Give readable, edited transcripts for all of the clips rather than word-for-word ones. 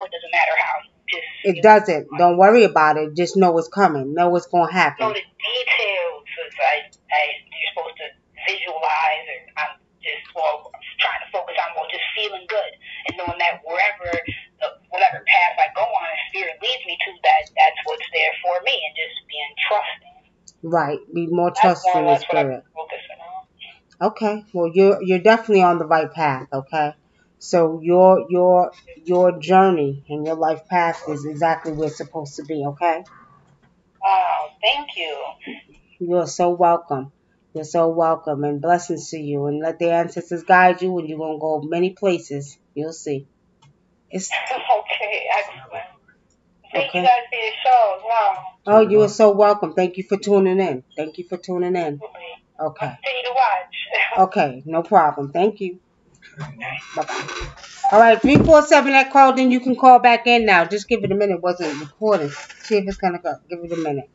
It doesn't matter how. Just It doesn't. Don't worry about it. Just know it's coming. Know what's going to know happen. the details. You're supposed to visualize, and I'm just trying to focus on just feeling good and knowing that whatever path I go on, and Spirit leads me to, that's what's there for me, and just being trusting. Right. Be more trusting in Spirit. Focusing on. Okay. Well, you're definitely on the right path. Okay. So your journey and your life path is exactly where it's supposed to be. Okay. Wow, thank you. You're so welcome. You're so welcome, and blessings to you. And let the ancestors guide you, and you're gonna go many places. You'll see. It's Okay, excellent. Thank you okay. guys for your show. Wow. Oh, you are so welcome. Thank you for tuning in. Thank you for tuning in. Absolutely. Okay. Continue to watch. Okay, no problem. Thank you. Bye-bye. All right, 347 that called in, you can call back in now. Just give it a minute. It wasn't recorded. See if it's gonna go. Give it a minute.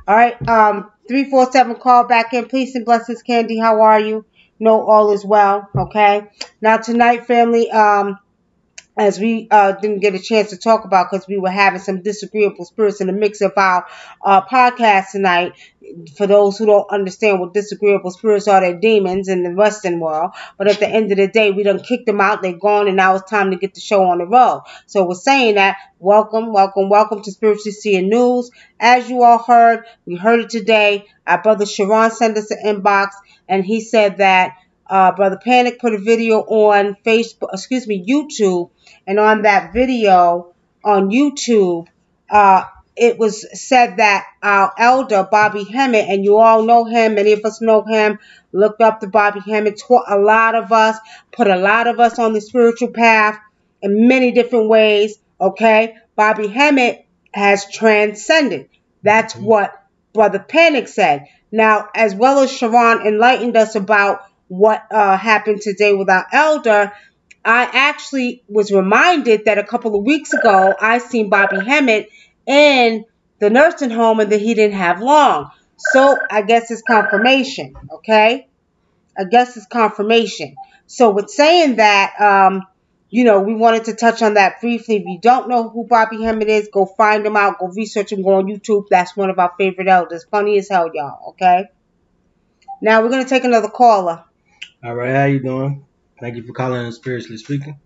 All right, 347 call back in. Peace and blessings, Candy. How are you? No, all is well. Okay. Now tonight, family, as we didn't get a chance to talk about because we were having some disagreeable spirits in the mix of our podcast tonight. For those who don't understand what disagreeable spirits are, they're demons in the Western world. But at the end of the day, we done kicked them out. They're gone, and now it's time to get the show on the road. So we're saying that welcome, welcome, welcome to Spiritually Seeing News. As you all heard, we heard it today. Our brother Sharon sent us an inbox, and he said that Brother Panic put a video on YouTube, and on that video on YouTube, it was said that our elder, Bobby Hemmit, and you all know him, many of us know him, looked up to Bobby Hemmit, taught a lot of us, put a lot of us on the spiritual path in many different ways, okay? Bobby Hemmit has transcended. That's what Brother Panic said. Now, as well as Sharon enlightened us about what happened today with our elder, I actually was reminded that a couple of weeks ago, I seen Bobby Hemmit in the nursing home and that he didn't have long. So I guess it's confirmation, okay? I guess it's confirmation. So with saying that, we wanted to touch on that briefly. If you don't know who Bobby Hemmit is, go find him out. Go research him. Go on YouTube. That's one of our favorite elders. Funny as hell, y'all, okay? Now we're going to take another caller. All right, how you doing? Thank you for calling in Spiritually Speaking.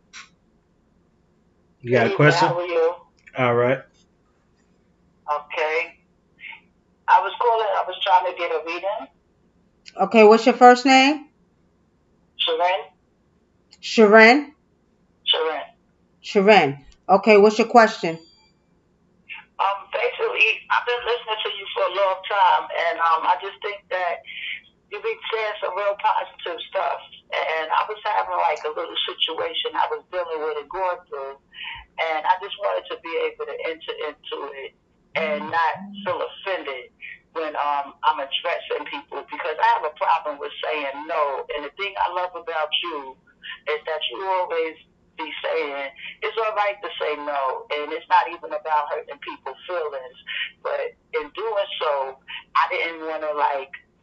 You got a question? How are you? All right. Okay. I was calling. I was trying to get a reading. Okay, what's your first name? Sharon. Sharon? Sharon. Sharon. Okay, what's your question? Basically, I've been listening to you for a long time, and I just think that you've been saying some real positive stuff. And I was having like a little situation I was dealing with and going through, and I just wanted to be able to enter into it and not feel offended when I'm addressing people, because I have a problem with saying no. And the thing I love about you is that you always be saying it's all right to say no, and it's not even about hurting people's feelings. But in doing so, I didn't want to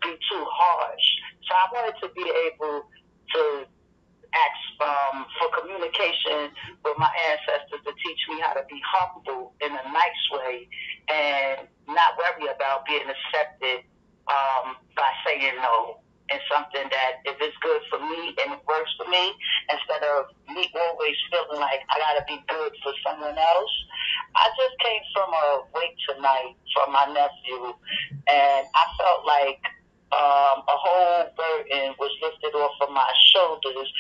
be too harsh. So I wanted to be able to ask for communication with my ancestors to teach me how to be humble in a nice way and not worry about being accepted by saying no. And something that if it's good for me and it works for me, instead of me always feeling like I gotta be good for someone else. I just came from a wake tonight from my nephew, and I felt like a whole burden was lifted off of my shoulders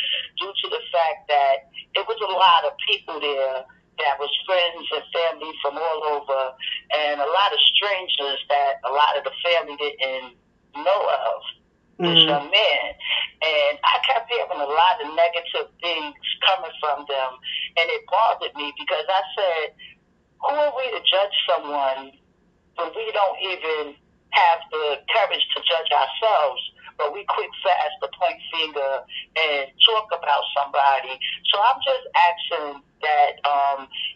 due to the fact that it was a lot of people there that was friends and family from all over, and a lot of strangers that a lot of the family didn't know of. This young man, and I kept hearing a lot of negative things coming from them, and it bothered me because I said, who are we to judge someone when we don't even have the courage to judge ourselves, but we quick fast to point finger and talk about somebody? So I'm just asking that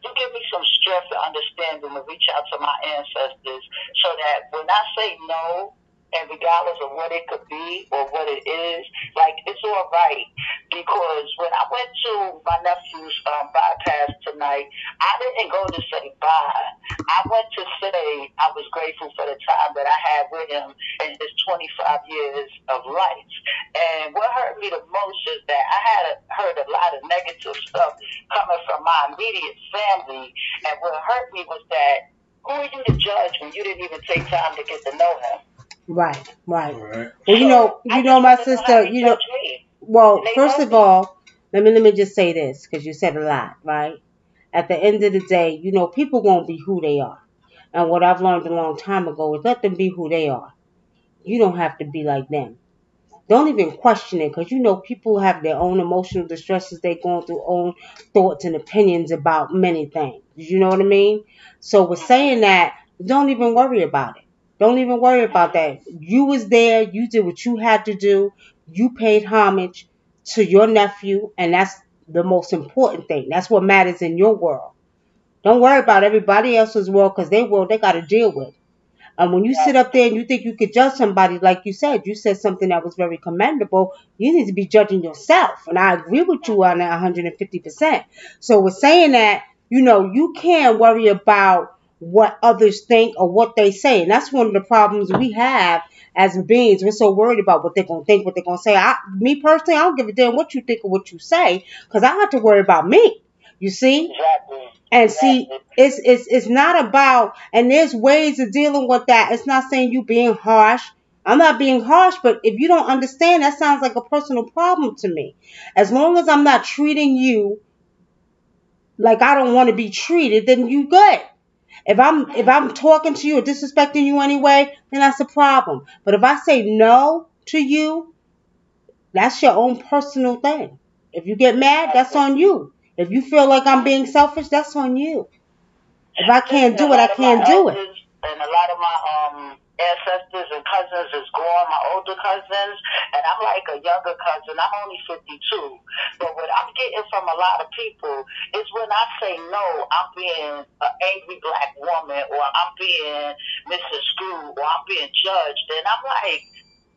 you give me some strength and understanding to reach out to my ancestors so that when I say no, and regardless of what it could be or what it is, like it's all right. Because when I went to my nephew's bypass tonight, I didn't go to say bye. I went to say I was grateful for the time that I had with him in his 25 years of life. And what hurt me the most is that I had heard a lot of negative stuff coming from my immediate family. And what hurt me was that who are you to judge when you didn't even take time to get to know him? Right. Right. Well, you know, my sister, well, first of all, let me just say this, because you said a lot, right? At the end of the day, you know, people won't be who they are. And what I've learned a long time ago is let them be who they are. You don't have to be like them. Don't even question it, because you know people have their own emotional distresses. They're going through own thoughts and opinions about many things. You know what I mean? So with saying that, don't even worry about it. Don't even worry about that. You was there. You did what you had to do. You paid homage to your nephew, and that's the most important thing. That's what matters in your world. Don't worry about everybody else's world, because their world they got to deal with. And when you sit up there and you think you could judge somebody, like you said something that was very commendable. You need to be judging yourself. And I agree with you on that 150%. So with saying that, you know, you can't worry about what others think or what they say. And that's one of the problems we have as beings. We're so worried about what they're going to think, what they're going to say. Me personally, I don't give a damn what you think or what you say, because I have to worry about me. You see? And see, it's not about, and there's ways of dealing with that. It's not saying you being harsh. I'm not being harsh, but if you don't understand, that sounds like a personal problem to me. As long as I'm not treating you like I don't want to be treated, then you good. If I'm talking to you or disrespecting you anyway, then that's a problem. But if I say no to you, that's your own personal thing. If you get mad, that's on you. If you feel like I'm being selfish, that's on you. If I can't do it, I can't do it. And a lot of my ancestors and cousins is gone, my older cousins, and I'm like a younger cousin. I'm only 52. But what I'm getting from a lot of people is when I say no, I'm being an angry black woman, or I'm being Mrs. Screw, or I'm being judged. And I'm like,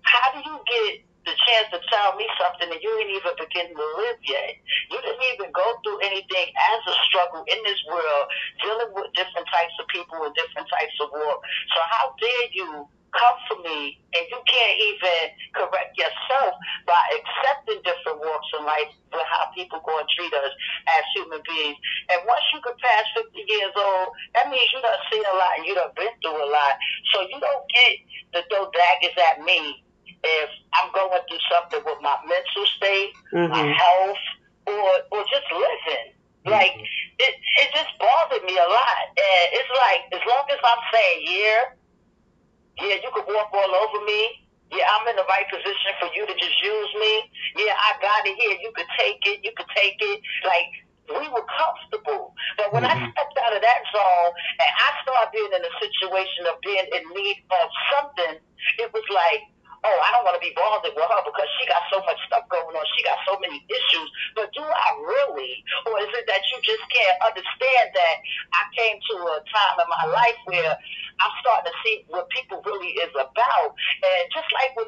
how do you get the chance to tell me something that you ain't even beginning to live yet? You didn't even go through anything as a struggle in this world, dealing with different types of people with different types of work. So how dare you come for me and you can't even correct yourself by accepting different walks in life with how people go and treat us as human beings. And once you can pass 50 years old, that means you done seen a lot and you done been through a lot. So you don't get to throw daggers at me if I'm going through something with my mental state, my health, or just living. Like, it just bothered me a lot. And it's like, as long as I'm saying, yeah, you could walk all over me. Yeah, I'm in the right position for you to just use me. Yeah, I got it here. You could take it. Like, we were comfortable. But when I stepped out of that zone and I started being in a situation of being in need of something, it was like, oh, I don't want to be bothered with her because she got so much stuff going on. She got so many issues. But do I really? Or is it that you just can't understand that I came to a time in my life where I'm starting to see what people really is about? And just like when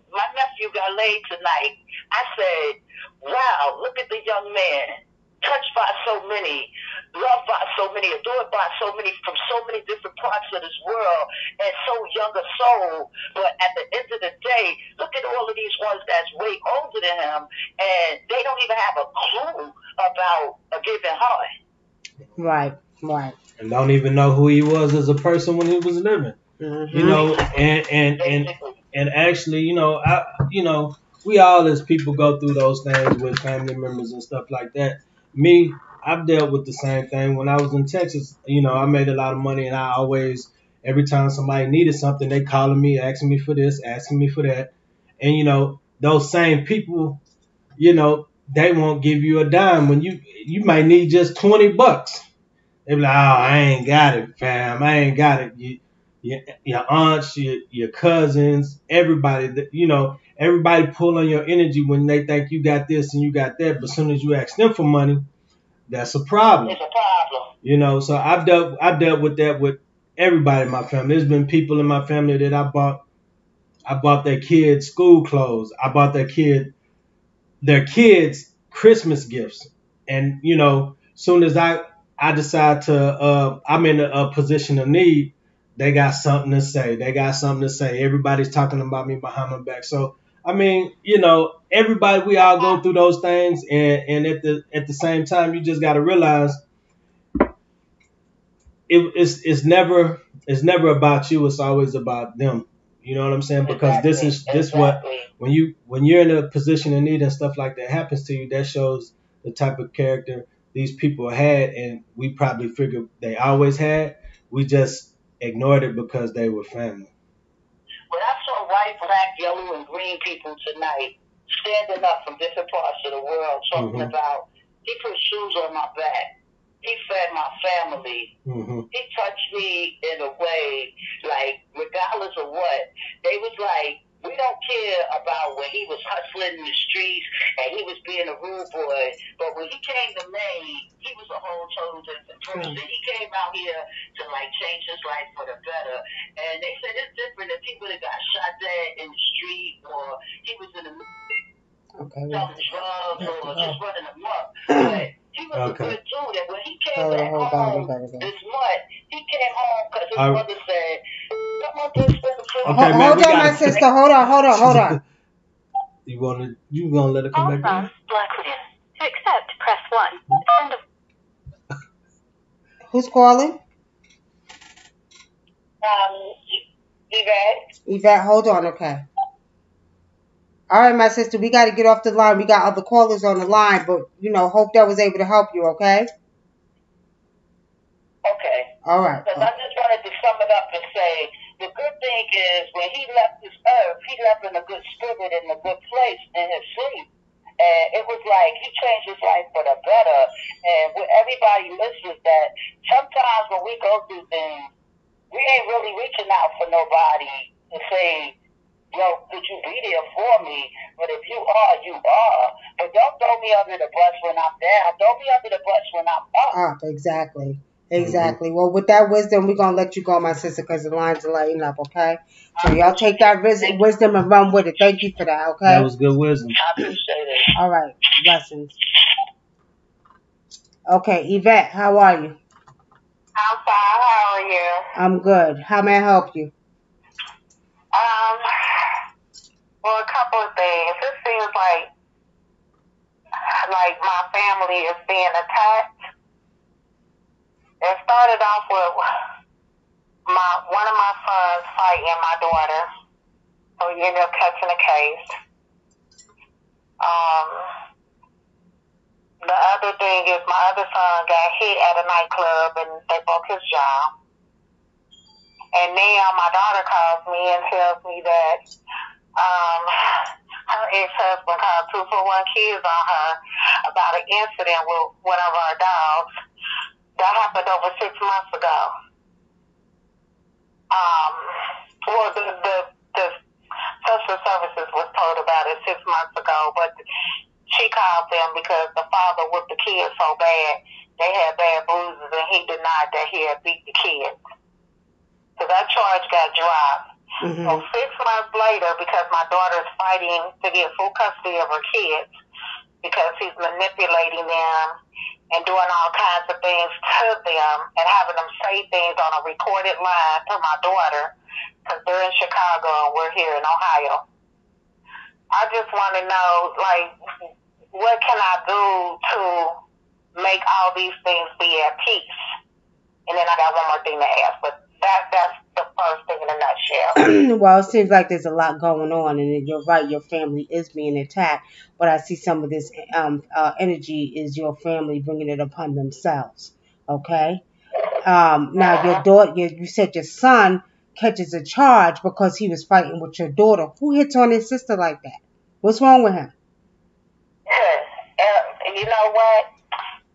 my nephew got laid tonight, I said, wow, look at the young man. Touched by so many, loved by so many, adored by so many, from so many different parts of this world, and so young a soul. But at the end of the day, look at all of these ones that's way older than him, and they don't even have a clue about a given heart. Right. And don't even know who he was as a person when he was living. You know, and actually, we all as people go through those things with family members and stuff like that. Me, I've dealt with the same thing when I was in Texas. I made a lot of money, and I always, every time somebody needed something, they calling me, asking me for this, asking me for that. And those same people, they won't give you a dime when you might need just $20. They be like, oh, I ain't got it, fam. I ain't got it. Your aunts, your cousins, everybody, everybody pull on your energy when they think you got this and you got that. But as soon as you ask them for money, that's a problem. It's a problem. So I've dealt with that with everybody in my family. There's been people in my family that I bought I bought their kids school clothes. I bought their kids Christmas gifts. And soon as I decide to I'm in a position of need, they got something to say. Everybody's talking about me behind my back. So I mean, everybody, we all go through those things, and at the same time, you just got to realize it's never about you. It's always about them. You know what I'm saying? Because this what when you're in a position of need and stuff like that happens to you, that shows the type of character these people had, and we probably figured they always had. We just ignored it because they were family. Well, I saw white, black, yellow, and green people tonight standing up from different parts of the world talking about, he put shoes on my back. He fed my family. He touched me in a way, like, regardless of what, they was like, we don't care about when he was hustling in the streets and he was being a rude boy, but when he came to Maine, he was a whole total different person. He came out here to, like, change his life for the better. And they said it's different if he would have got shot dead in the street, or he was in the selling drugs, or just running amok. But he was a good dude, and when he came back home this month, he came home because his mother said, come on, this okay, man, hold on, my sister. Hold on. You gonna let her come back in? To accept, press 1. Who's calling? Yvette. Yvette, hold on, okay. All right, my sister, we got to get off the line. We got other callers on the line, but, hope that was able to help you, okay? Okay. All right. Because I just wanted to sum it up and say, the good thing is when he left this earth, he left in a good spirit, in a good place in his sleep. And it was like he changed his life for the better. And with everybody listens that sometimes when we go through things, we ain't really reaching out for nobody to say, yo, could you be there for me? But if you are, you are. But don't throw me under the bus when I'm down. Throw me under the bus when I'm up. Exactly. Well, with that wisdom, we're going to let you go, my sister, because the lines are lighting up, okay? So y'all take that wisdom and run with it. Thank you for that, okay? That was good wisdom. I appreciate it. All right. Blessings. Okay, Yvette, how are you? I'm fine. How are you? I'm good. How may I help you? Well, a couple of things. It seems like my family is being attacked. It started off with one of my sons fighting my daughter, so he ended up catching a case. The other thing is my other son got hit at a nightclub and they broke his jaw. And now my daughter calls me and tells me that her ex-husband called 241 Kids on her about an incident with one of our dogs that happened over 6 months ago. Well, the social services was told about it 6 months ago, but she called them because the father whipped the kids so bad they had bad bruises, and he denied that he had beat the kids. So that charge got dropped. So 6 months later, because my daughter's fighting to get full custody of her kids, because he's manipulating them and doing all kinds of things to them and having them say things on a recorded line to my daughter, because they're in Chicago and we're here in Ohio. I just want to know, what can I do to make all these things be at peace? And then I got one more thing to ask, but that's the first thing in a nutshell. Well, it seems like there's a lot going on, and you're right, your family is being attacked, but I see some of this energy is your family bringing it upon themselves, okay? Now, your daughter, you said your son catches a charge because he was fighting with your daughter. Who hits on his sister like that? What's wrong with him? You know what?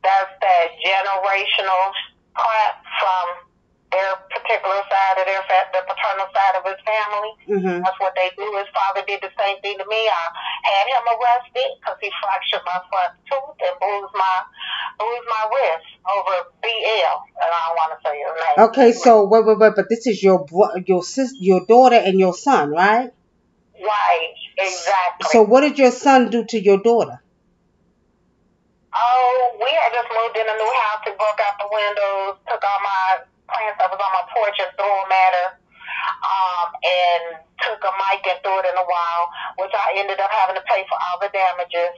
That's that generational crap from their particular side of the paternal side of his family. That's what they do. His father did the same thing to me. I had him arrested because he fractured my front tooth and bruised my wrist over BL. And I don't want to say his name. Okay, so wait, but this is your sister, your daughter, and your son, right? Right, exactly. So what did your son do to your daughter? Oh, we had just moved in a new house. He broke out the windows, took all my plants that was on my porch and threw them at her. And took a mic and threw it in the wall, which I ended up having to pay for all the damages.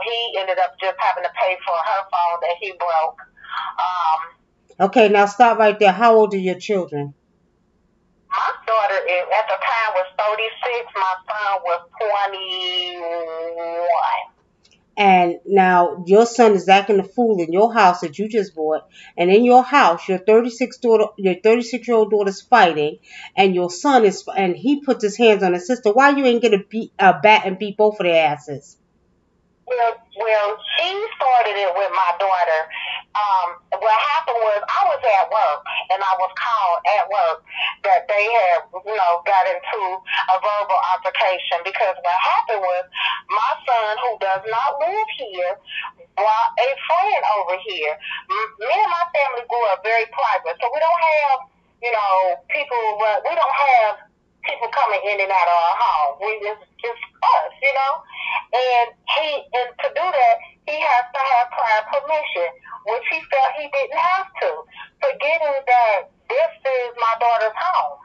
He ended up just having to pay for her phone that he broke. Okay, now stop right there. How old are your children? My daughter at the time was 36. My son was 21. And now your son is acting a fool in your house that you just bought, and in your house your 36-year-old daughter's fighting, and your son is, and he puts his hands on his sister. Why you ain't get a bat and beat both of their asses? Well, she started it with my daughter. What happened was I was at work, and I was called at work that they had, got into a verbal altercation, because what happened was my son, who does not live here, brought a friend over here. Me and my family grew up very private, so we don't have, we don't have people coming in and out of our home. It's just us, And to do that, he has to have prior permission, which he felt he didn't have to, forgetting that this is my daughter's home.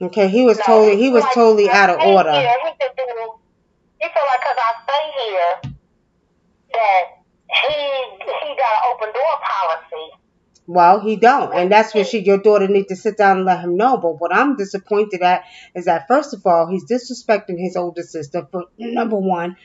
Okay, he was totally out of order. Yeah, he felt like because I stay here that he got an open door policy. Well, he don't, and that's what your daughter needs to sit down and let him know. But what I'm disappointed at is that, first of all, he's disrespecting his older sister, for number one.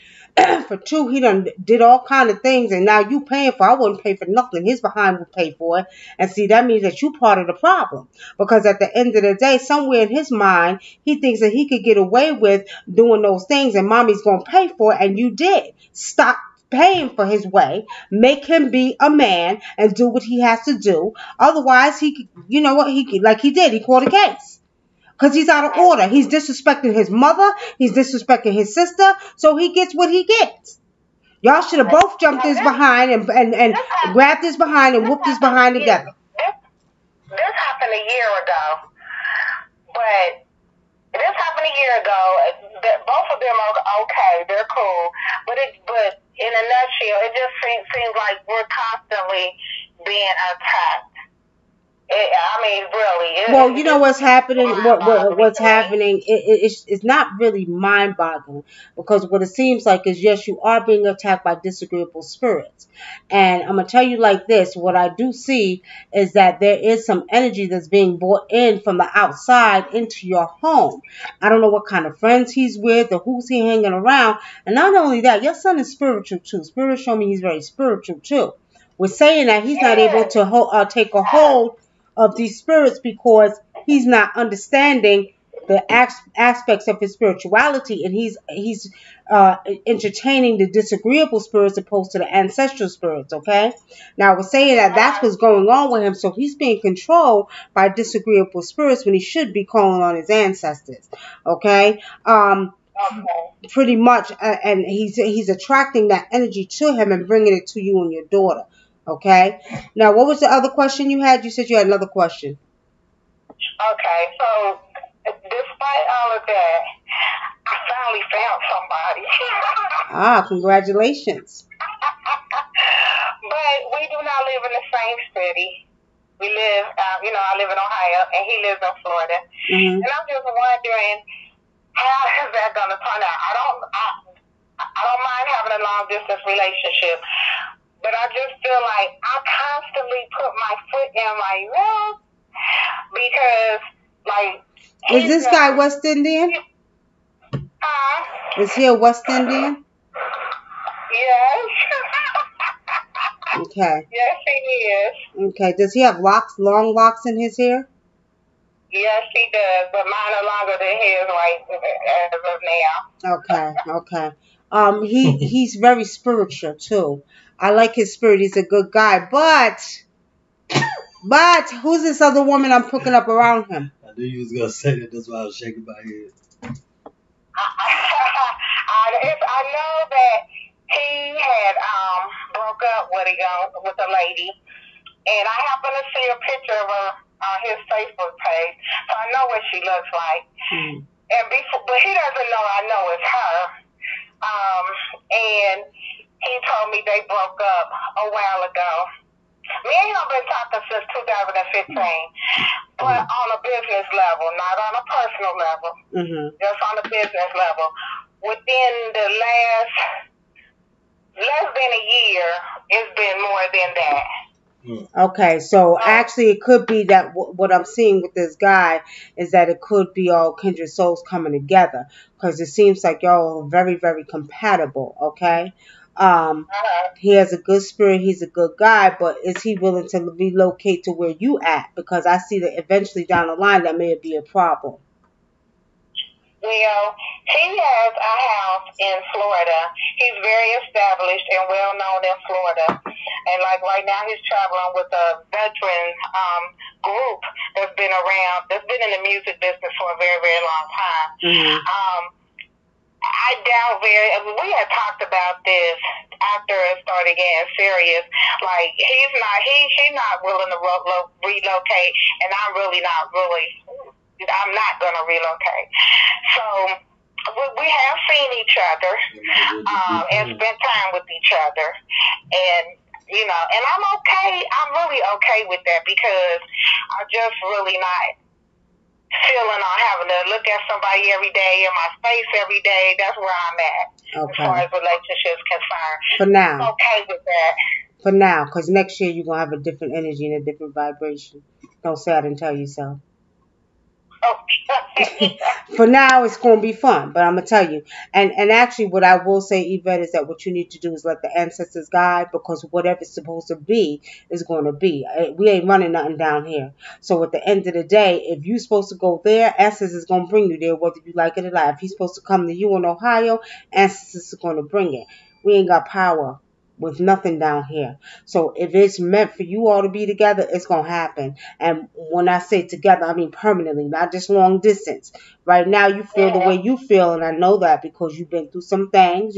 For two, he done did all kind of things, and now you paying for it. I wouldn't pay for nothing. His behind would pay for it. And see, that means that you part of the problem. Because at the end of the day, somewhere in his mind, he thinks that he could get away with doing those things, and mommy's going to pay for it, and you did. Stop paying for his way. Make him be a man and do what he has to do. Otherwise, he called a case. Because he's out of order. He's disrespecting his mother. He's disrespecting his sister. So he gets what he gets. Y'all should have both jumped his behind and grabbed his behind and whooped his behind together. This happened a year ago. But this happened a year ago. Both of them are okay. They're cool. But in a nutshell, it just seems like we're constantly being attacked. Really. Well, you know what's happening? What's happening? It's not really mind-boggling, because what it seems like is, yes, you are being attacked by disagreeable spirits. And I'm gonna tell you like this: what I do see is that there is some energy that's being brought in from the outside into your home. I don't know what kind of friends he's with or who's he hanging around. And not only that, your son is spiritual too. Spirit show me he's very spiritual too. We're saying that he's not able to take a hold of these spirits because he's not understanding the aspects of his spirituality, and he's entertaining the disagreeable spirits opposed to the ancestral spirits. Okay, now we're saying that that's what's going on with him, so he's being controlled by disagreeable spirits when he should be calling on his ancestors. Okay. Pretty much, and he's attracting that energy to him and bringing it to you and your daughter. Okay. Now, what was the other question you had? You said you had another question. Okay. So, despite all of that, I finally found somebody. Congratulations. But we do not live in the same city. We live, I live in Ohio, and he lives in Florida. Mm-hmm. And I'm just wondering, how is that going to turn out? I don't mind having a long distance relationship. But I just feel like I constantly put my foot in my mouth because, is this guy West Indian? Is he a West Indian? Yes. Okay. Yes, he is. Okay. Does he have long locks in his hair? Yes, he does, but mine are longer than his as of now. Okay. He's very spiritual too. I like his spirit. He's a good guy. But who's this other woman I'm picking up around him? I knew you was going to say that. That's why I was shaking my head. I know that he had broke up with a lady. And I happened to see a picture of her on his Facebook page. So I know what she looks like. but he doesn't know I know it's her. And he told me they broke up a while ago. Me and him been talking since 2015, but on a business level, not on a personal level, just on a business level. Within the less than a year, it's been more than that. Okay, so actually it could be that what I'm seeing with this guy is that it could be all kindred souls coming together, because it seems like y'all are very, very compatible, okay? He has a good spirit, he's a good guy, but is he willing to relocate to where you at? Because I see that eventually down the line that may be a problem. Well, he has a house in Florida. He's very established and well known in Florida. And like right now he's traveling with a veteran group that's been in the music business for a very, very long time. I doubt we had talked about this after it started getting serious. Like he's not willing to relocate, and I'm not going to relocate. So we have seen each other and spent time with each other. And, and I'm okay. I'm really okay with that because I'm just really not feeling on having to look at somebody every day in my face every day. That's where I'm at as far as relationships concerned. For now. I'm okay with that. For now, because next year you're going to have a different energy and a different vibration. Don't say I didn't tell you so. For now, it's going to be fun, but I'm going to tell you. And actually, what I will say, Yvette, is that what you need to do is let the ancestors guide, because whatever's supposed to be is going to be. We ain't running nothing down here. So at the end of the day, if you're supposed to go there, ancestors is going to bring you there, whether you like it or not. If he's supposed to come to you in Ohio, ancestors are going to bring it. We ain't got power with nothing down here. So if it's meant for you all to be together, it's going to happen. And when I say together, I mean permanently, not just long distance. Right now you feel the way you feel, and I know that because you've been through some things,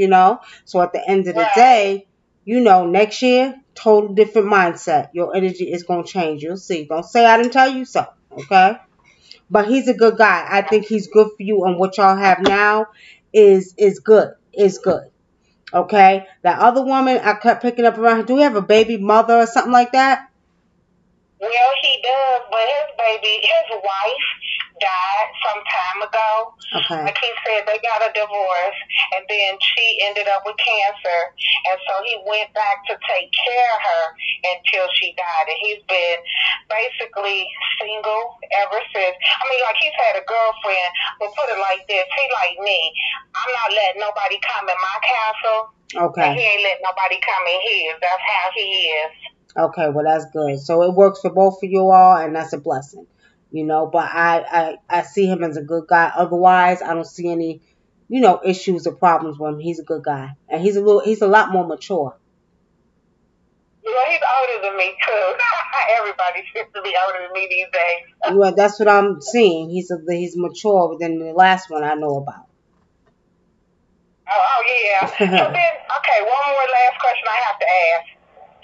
So at the end of the day, next year, total different mindset. Your energy is going to change. You'll see. Don't say I didn't tell you so, okay? But he's a good guy. I think he's good for you, and what y'all have now is good. Is good. Okay, that other woman I kept picking up around. Do we have a baby mother or something like that? Well, he does, but his wife died some time ago. Okay. Like he said, they got a divorce, and then she ended up with cancer, and so he went back to take care of her until she died, and he's been basically single ever since. I mean, like he's had a girlfriend, but put it like this, he like me. I'm not letting nobody come in my castle. Okay. And he ain't letting nobody come in his. That's how he is. Okay, well that's good. So it works for both of you all, and that's a blessing, But I see him as a good guy. Otherwise, I don't see any, issues or problems with him. He's a good guy, and he's a lot more mature. Well, he's older than me too. Everybody seems to be older than me these days. Well, that's what I'm seeing. He's mature than the last one I know about. Oh yeah. So then, okay, one more last question I have to ask.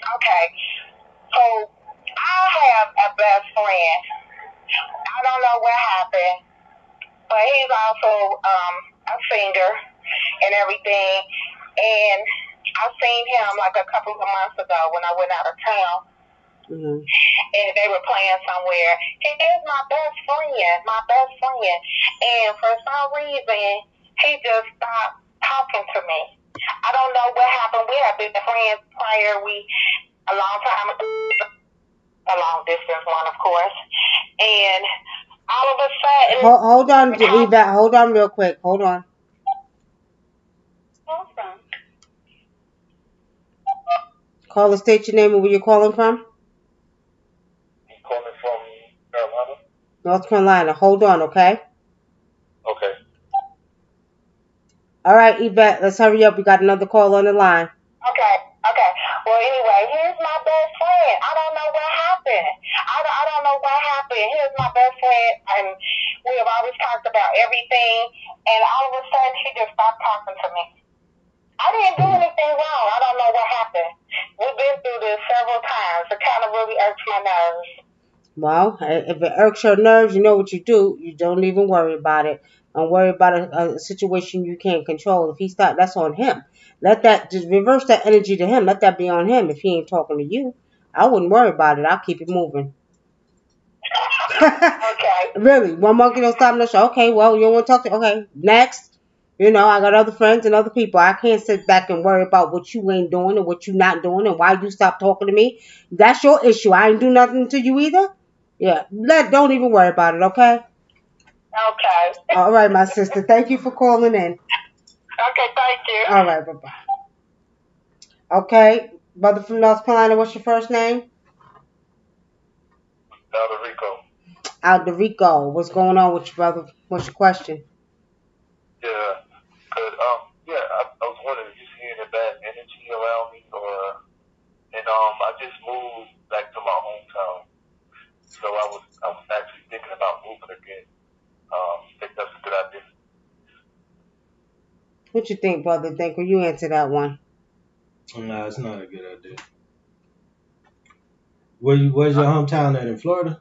Okay, so I have a best friend. I don't know what happened, but he's also a singer and everything. And I seen him like a couple of months ago when I went out of town. And they were playing somewhere. He is my best friend. And for some reason, he just stopped talking to me. I don't know what happened. We have been friends prior. A long time ago, a long distance one, of course. And all of a sudden, hold on, Yvette. Hold on, real quick. Hold on. Caller, state your name and where you're calling from. I'm calling from Carolina. North Carolina. Hold on, okay? Okay. All right, Yvette, let's hurry up. We got another call on the line. Okay. Well, anyway, here's my best friend. I don't know what happened. I don't know what happened. Here's my best friend, and we have always talked about everything, and all of a sudden, she just stopped talking to me. I didn't do anything wrong. I don't know what happened. We've been through this several times. It kind of really irks my nerves. Well, if it irks your nerves, you know what you do. You don't even worry about it. and worry about a situation you can't control. If he start, that's on him. Let that, just reverse that energy to him. Let that be on him if he ain't talking to you. I wouldn't worry about it. I'll keep it moving. Okay. Really, one monkey don't stop no show. Okay, well, you don't want to talk to. Okay, next. You know, I got other friends and other people. I can't sit back and worry about what you ain't doing and what you not doing and why you stopped talking to me. That's your issue. I ain't do nothing to you either. Yeah, don't even worry about it, okay? Okay. All right, my sister. Thank you for calling in. Okay, thank you. All right, bye-bye. Okay, brother from North Carolina, what's your first name? Alderico. Alderico. What's going on with you, brother? What's your question? Yeah. Good. Yeah, I was wondering if you see any bad energy around me, and I just moved back to my hometown, so I was actually thinking about moving again. Think that's a good idea. What you think, brother? Think will you answer that one? No, it's not a good idea. Where's your hometown at in Florida?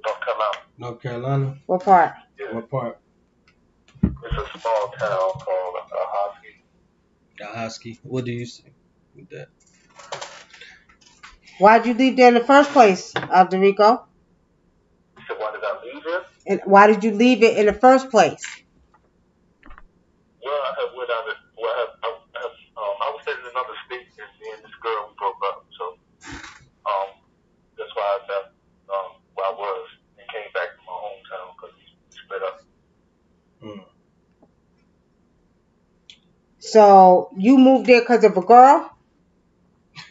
North Carolina. North Carolina? What part? Yeah. What part? It's a small town called Hosky. Hosky. What do you see with that? Why'd you leave there in the first place, Alderico? So why did I leave here? And why did you leave it in the first place? Well, I had went out. I was in another state, and me and this girl we broke up. So, that's why I left where I was and came back to my hometown because we split up. So you moved there because of a girl?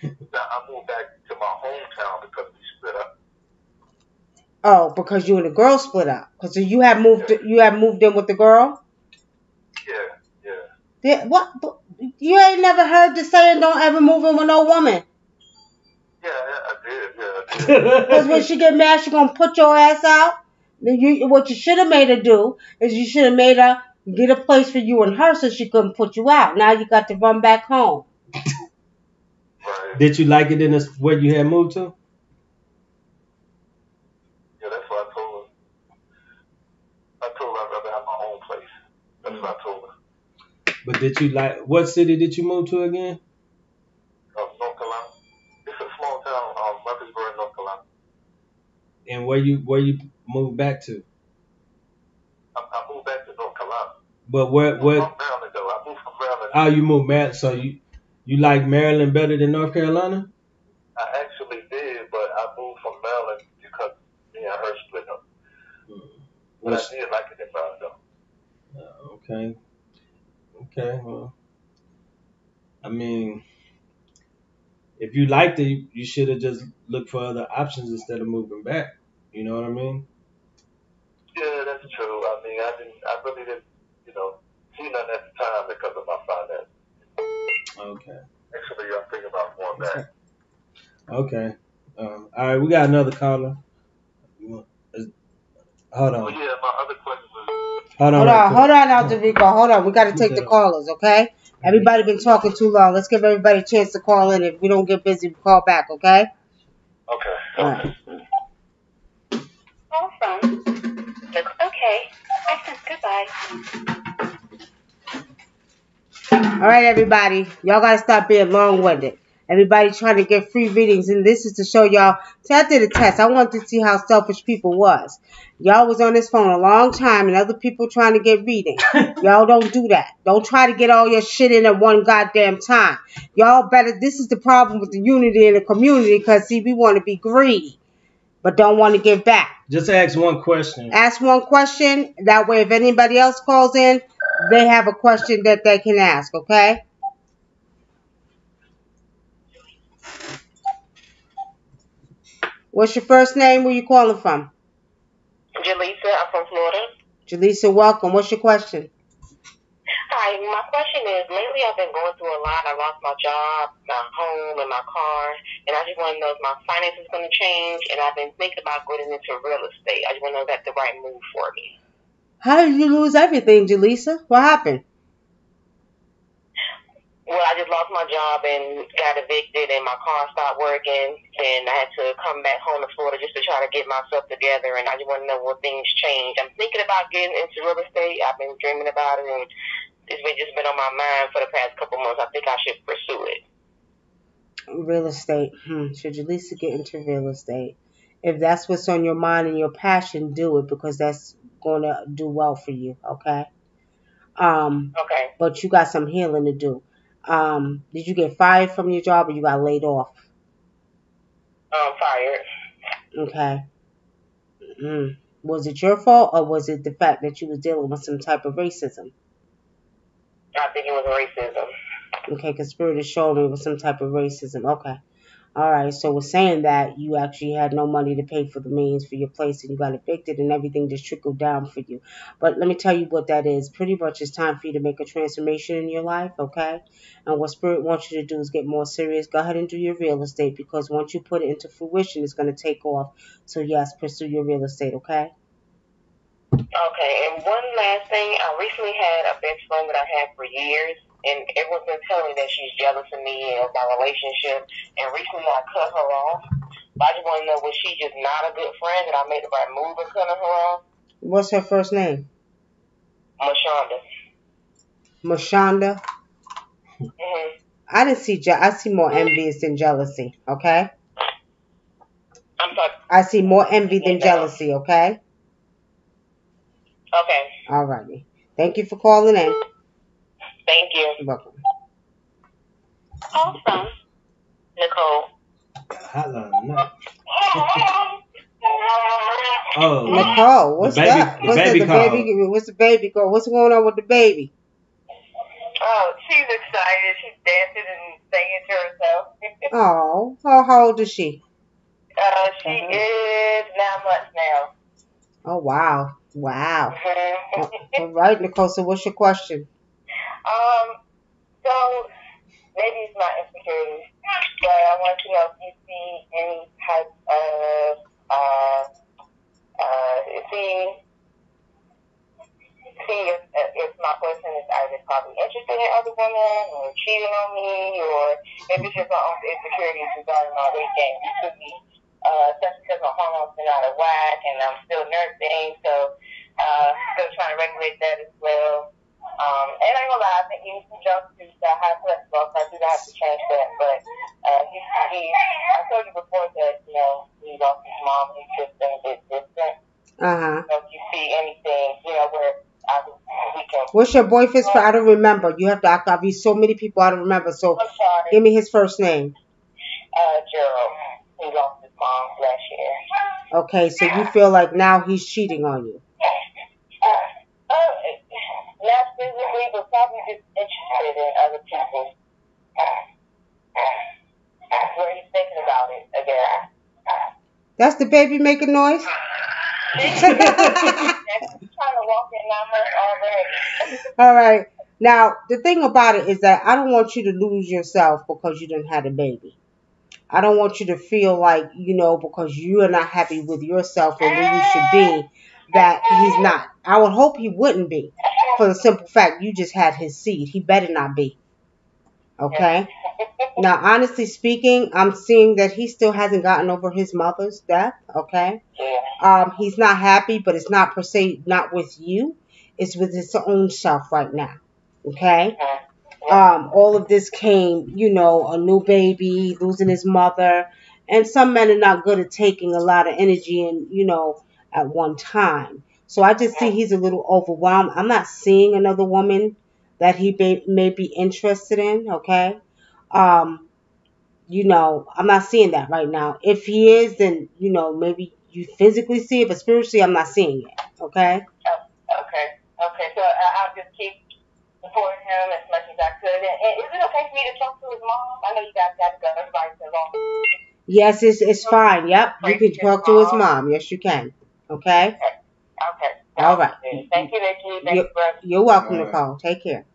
Now I moved back to my hometown because we split up. Oh, because you and the girl split up. Because you had moved. Yeah. You had moved in with the girl. Yeah. What? You ain't never heard the saying, "Don't ever move in with no woman." Yeah, I did. Yeah, I did. Because when she get mad, she gonna put your ass out. What you should have made her do is you should have made her get a place for you and her so she couldn't put you out. Now you got to run back home. Right. Did you like it in where you had moved to? Yeah, that's what I told her. I told her I'd rather have my own place. That's what I told her. But did you like, what city did you move to again? North Carolina. It's a small town, Murfreesboro, North Carolina. And where you moved back to? I moved back to North Carolina. But what? From Maryland, though. I moved from Maryland. Oh, you moved Maryland. So you like Maryland better than North Carolina? I actually did, but I moved from Maryland because me and her split up. But I did like it in Maryland, though. Okay. Okay. Well, I mean, if you liked it, you should have just looked for other options instead of moving back. You know what I mean? Yeah, that's true. I mean, I really didn't, see nothing at the time because of my finances. Okay. Actually, I'm thinking about going back. Okay. All right, we got another caller. Hold on. Oh, yeah, my other question was... Hold on, Alderico. Hold on. We got to take the callers, okay? Everybody been talking too long. Let's give everybody a chance to call in. If we don't get busy, we call back, okay? Okay. All right. Awesome. Okay. Excellent. Goodbye. All right, everybody. Y'all got to stop being long-winded. Everybody trying to get free readings, and this is to show y'all. See, I did a test. I wanted to see how selfish people was. Y'all was on this phone a long time, and other people trying to get readings. Y'all don't do that. Don't try to get all your shit in at one goddamn time. Y'all better. This is the problem with the unity in the community, because, see, we want to be greedy, but don't want to give back. Just ask one question. Ask one question. That way, if anybody else calls in, they have a question that they can ask, okay? What's your first name? Where you calling from? Jaleesa, I'm from Florida. Jaleesa, welcome. What's your question? Hi, my question is, lately I've been going through a lot. I lost my job, my home, and my car, and I just want to know if my finances going to change, and I've been thinking about going into real estate. I just want to know if that's the right move for me. How did you lose everything, Jaleesa? What happened? Well, I just lost my job and got evicted, and my car stopped working. And I had to come back home to Florida just to try to get myself together. And I just want to know what things changed. I'm thinking about getting into real estate. I've been dreaming about it, and it's been on my mind for the past couple months. I think I should pursue it. Real estate. Should you at least get into real estate? If that's what's on your mind and your passion, do it, because that's going to do well for you. Okay. Okay. But you got some healing to do. Did you get fired from your job, or you got laid off? Fired. Okay. Was it your fault, or was it the fact that you was dealing with some type of racism? I think it was racism. Okay, because Spirit is showing me it was some type of racism. Okay. All right, so we're saying that you actually had no money to pay for the means for your place, and you got evicted, and everything just trickled down for you. But let me tell you what that is. Pretty much it's time for you to make a transformation in your life, okay? And what Spirit wants you to do is get more serious. Go ahead and do your real estate, because once you put it into fruition, it's going to take off. So, yes, pursue your real estate, okay? Okay, and one last thing. I recently had a best friend that I had for years, and everyone's been telling me that she's jealous of me and of my relationship. And recently I cut her off. But I just want to know, was she just not a good friend, and I made the right move in cutting her off? What's her first name? Mashonda. Mashonda? I didn't see I see more envious than jealousy, okay? I'm sorry. I see more envy than jealousy, okay? Okay. All righty. Thank you for calling in. Thank you. You're welcome. Awesome. Nicole. Hotline. Oh, Nicole, what's up? What's the baby girl? What's going on with the baby? Oh, she's excited. She's dancing and singing to herself. Oh, how old is she? She is 9 months now. Oh, wow. All right, Nicole, so what's your question? So maybe it's my insecurities, but I want to know if you see any type of, if my person is either probably interested in other women or cheating on me, or maybe it's just my own insecurities regarding my weight gain. It could be, especially because my hormones are out of whack and I'm still nursing, so still trying to regulate that as well. And I ain't gonna lie, I think he jumps to the high cholesterol, so I do have to change that. But I told you before that, he lost his mom, he's just been a bit distant. So if you see anything, where we can. What's your boyfriend's? I don't remember. You have to. I'll be so many people. I don't remember. So give me his first name. Gerald. He lost his mom last year. Okay, so you feel like now he's cheating on you? Not physically, but probably just interested in other people. Where he's thinking about it again. That's the baby making noise? She's trying to walk in 9 months already. All right. Now, the thing about it is that I don't want you to lose yourself because you didn't have a baby. I don't want you to feel like, because you are not happy with yourself and where you should be, that he's not. I would hope he wouldn't be, for the simple fact you just had his seed. He better not be. Okay? Now, honestly speaking, I'm seeing that he still hasn't gotten over his mother's death. Okay? He's not happy, but it's not per se not with you. It's with his own self right now. Okay? All of this came, a new baby, losing his mother. And some men are not good at taking a lot of energy and, at one time. So I just see he's a little overwhelmed. I'm not seeing another woman that he may be interested in, okay? I'm not seeing that right now. If he is, then, maybe you physically see it, but spiritually I'm not seeing it, okay? Okay, so I'll just keep supporting him as much as I could. And is it okay for me to talk to his mom? I know you guys got to go. Everybody's so long. Yes, it's fine. Yep, you can talk to his mom. Yes, you can. Okay? Okay. All right. Thank you, Nikki. Thank you, brother. You're welcome, Nicole. Take care.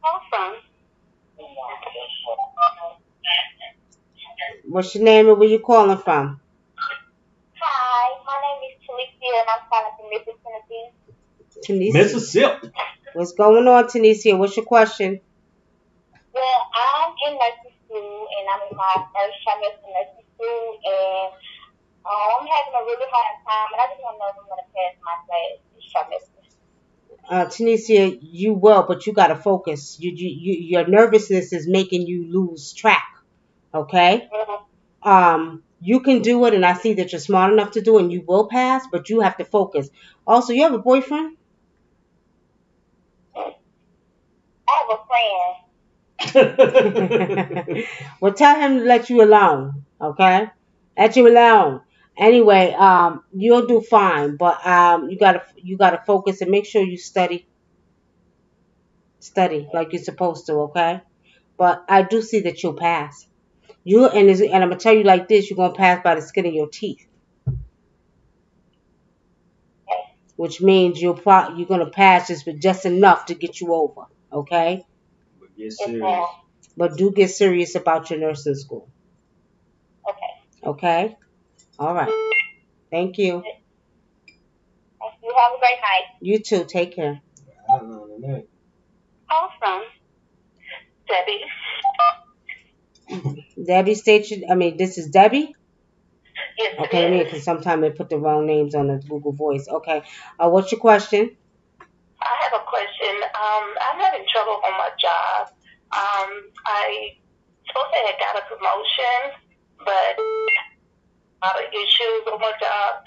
Awesome. What's your name and where you calling from? Hi, my name is Talicia and I'm calling from Memphis, Tennessee. Mississippi. What's going on, Tanisha? What's your question? Well, I'm in nursing school, and I'm in my first trimester nursing school, and I'm having a really hard time, and I just want to know if I'm going to pass my class this trimester. Tanisha, you will, but you gotta focus. Your nervousness is making you lose track. Okay. You can do it, and I see that you're smart enough to do it, and you will pass, but you have to focus. Also, you have a boyfriend? I have a friend. Well, tell him to let you alone. Okay. Let you alone. Anyway, you'll do fine, but you gotta focus and make sure you study like you're supposed to. Okay. But I do see that you'll pass. And I'm gonna tell you like this: you're gonna pass by the skin of your teeth, which means you're gonna pass just enough to get you over. Okay. But get serious. But do get serious about your nursing school. Okay. Okay. All right. Thank you. You have a great night. You too. Take care. Awesome. Debbie. Debbie station. This is Debbie. Yes, Okay, because sometimes they put the wrong names on the Google Voice. Okay. What's your question? I have a question. I'm having trouble on my job. I supposed to have got a promotion, but a lot of issues on my job.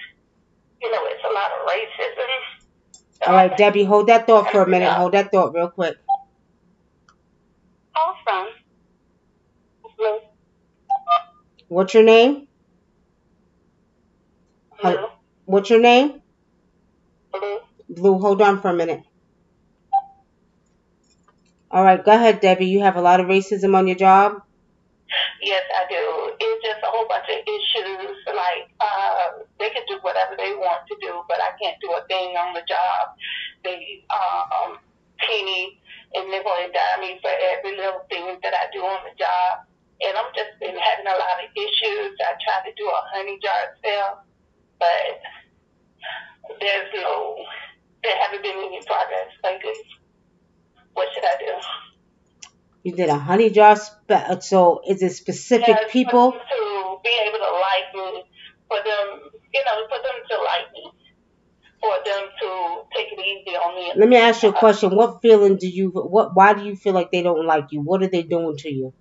It's a lot of racism. All right, Debbie, hold that thought for a minute. Hold that thought real quick. Awesome. What's your name? Blue. What's your name? Blue. Blue, hold on for a minute. All right, go ahead, Debbie. You have a lot of racism on your job? Yes, I do. It's just a whole bunch of issues. Like, they can do whatever they want to do, but I can't do a thing on the job. They penny and they're going to dime me for every little thing that I do on the job. And I'm just been having a lot of issues. I tried to do a honey jar sale, but there haven't been any progress lately. What should I do? You did a honey jar so is it specific people? For them to be able to like me, for them to like me, for them to take it easy on me. Let me ask you a question. Why do you feel like they don't like you? What are they doing to you?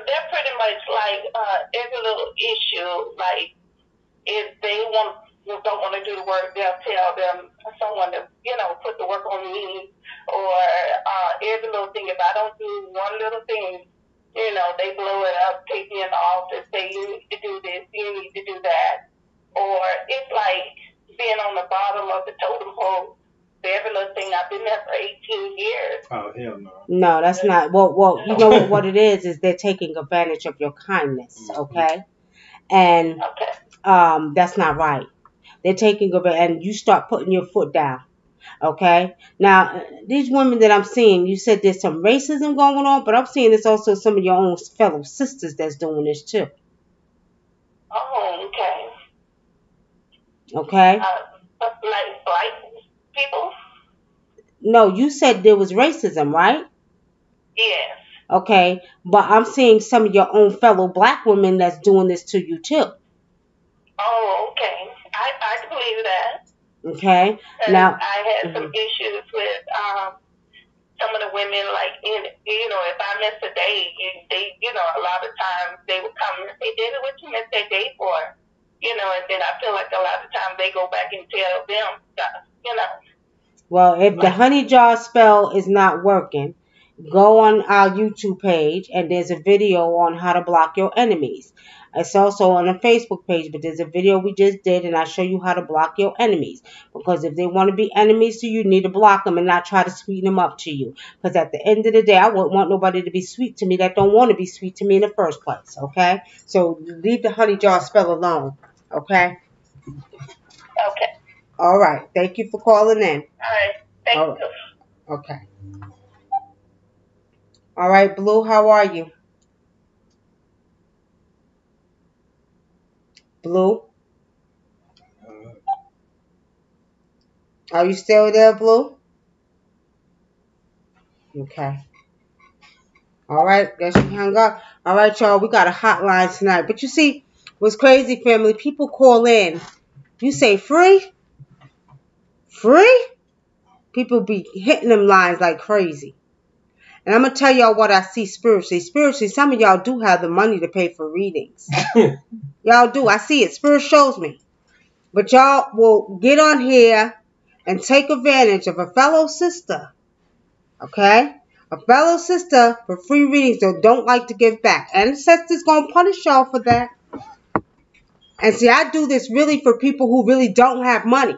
They're pretty much like every little issue. Like if they don't want to do the work, they'll tell them someone to put the work on me. Or every little thing. If I don't do one little thing, they blow it up, take me in the office, say you need to do this, you need to do that. Or it's like being on the bottom of the totem pole. Every little thing. I've been there for 18 years. Oh, hell no. No, that's not. Well, you know what it is they're taking advantage of your kindness, okay? And that's not right. They're taking advantage, and you start putting your foot down, okay? Now, these women that I'm seeing, you said there's some racism going on, but I'm seeing it's also some of your own fellow sisters that's doing this too. Oh, okay. Okay? Like black people? No, you said there was racism, right? Yes. Okay, but I'm seeing some of your own fellow black women that's doing this to you too. Oh, okay. I can believe that. Okay. Now I had some issues with some of the women, like if I miss a day, they a lot of times they would come and say, David, what you missed that day for? And then I feel like a lot of times they go back and tell them stuff. Well, if the honey jar spell is not working, go on our YouTube page and there's a video on how to block your enemies. It's also on a Facebook page, but there's a video we just did and I show you how to block your enemies. Because if they want to be enemies to you, you need to block them and not try to sweeten them up to you. Because at the end of the day, I wouldn't want nobody to be sweet to me that don't want to be sweet to me in the first place. Okay? So leave the honey jar spell alone. Okay? Okay. All right. Thank you for calling in. All right. Thank you. Okay. All right, Blue, how are you? Blue? Are you still there, Blue? Okay. All right, guess she hung up. All right, y'all, we got a hotline tonight. But you see, what's crazy, family? People call in. You say free? Free? People be hitting them lines like crazy. And I'm going to tell y'all what I see spiritually. Spiritually, some of y'all do have the money to pay for readings. Y'all do. I see it. Spirit shows me. But y'all will get on here and take advantage of a fellow sister. Okay? A fellow sister for free readings that don't like to give back. Ancestors going to punish y'all for that. And see, I do this really for people who really don't have money.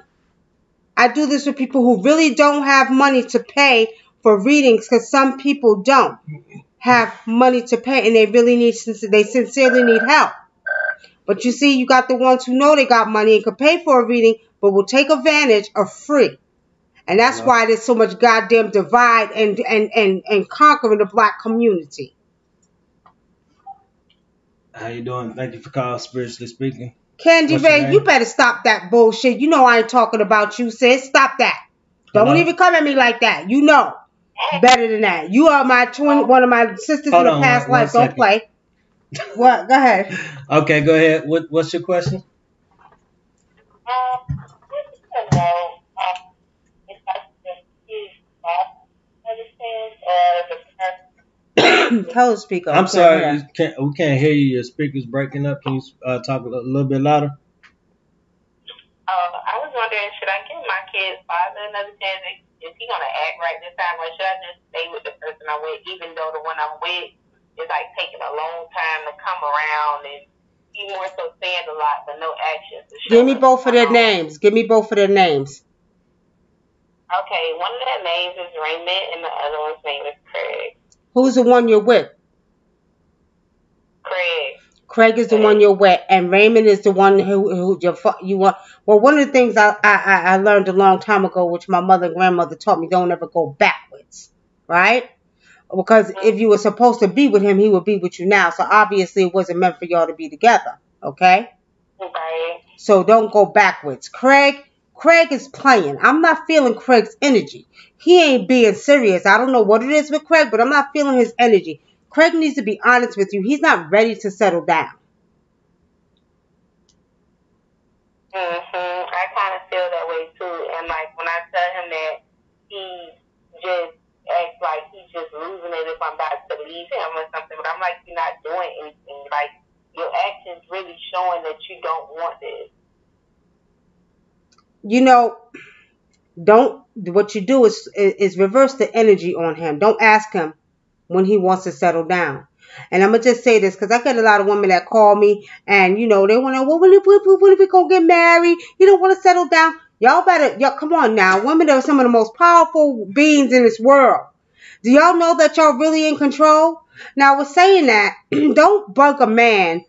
I do this for people who really don't have money to pay for readings, because some people don't have money to pay and they really they sincerely need help. But you see, you got the ones who know they got money and can pay for a reading, but will take advantage of free. And that's why there's so much goddamn divide and conquer in the black community. How you doing? Thank you for calling Spiritually Speaking. Candy Ray, you better stop that bullshit. You know I ain't talking about you, sis. Stop that. Don't even come at me like that. You know better than that. You are my one of my sisters in the past life. Don't play. What? Go ahead. Okay, go ahead. What's your question? Tell the speaker. I'm sorry, we can't hear you. Your speaker's breaking up. Can you talk a little bit louder? I was wondering, should I give my kid's father another chance? Is he gonna act right this time, or should I just stay with the person I'm with, even though the one I'm with is like taking a long time to come around, and he more so saying a lot but no actions? Give me both of their names. Give me both of their names. Okay, one of their names is Raymond, and the other one's name is Craig. Who's the one you're with? Craig. Craig is the one you're with, and Raymond is the one who you want. Well, one of the things I learned a long time ago, which my mother and grandmother taught me, don't ever go backwards, right? Because if you were supposed to be with him, he would be with you now. So obviously it wasn't meant for y'all to be together, okay? Right. So don't go backwards. Craig is playing. I'm not feeling Craig's energy. He ain't being serious. I don't know what it is with Craig, but I'm not feeling his energy. Craig needs to be honest with you. He's not ready to settle down. I kind of feel that way too. And like when I tell him that, he just acts like he's just losing it if I'm about to leave him or something. But I'm like, you're not doing anything. Like your actions really showing that you don't want this. You know, what you do is reverse the energy on him. Don't ask him when he wants to settle down. And I'm going to just say this, because I get a lot of women that call me and, you know, they want to, well, when if we going to get married? You don't want to settle down? Y'all come on now. Women are some of the most powerful beings in this world. Do y'all know that y'all really in control? Now, with saying that, don't bug a man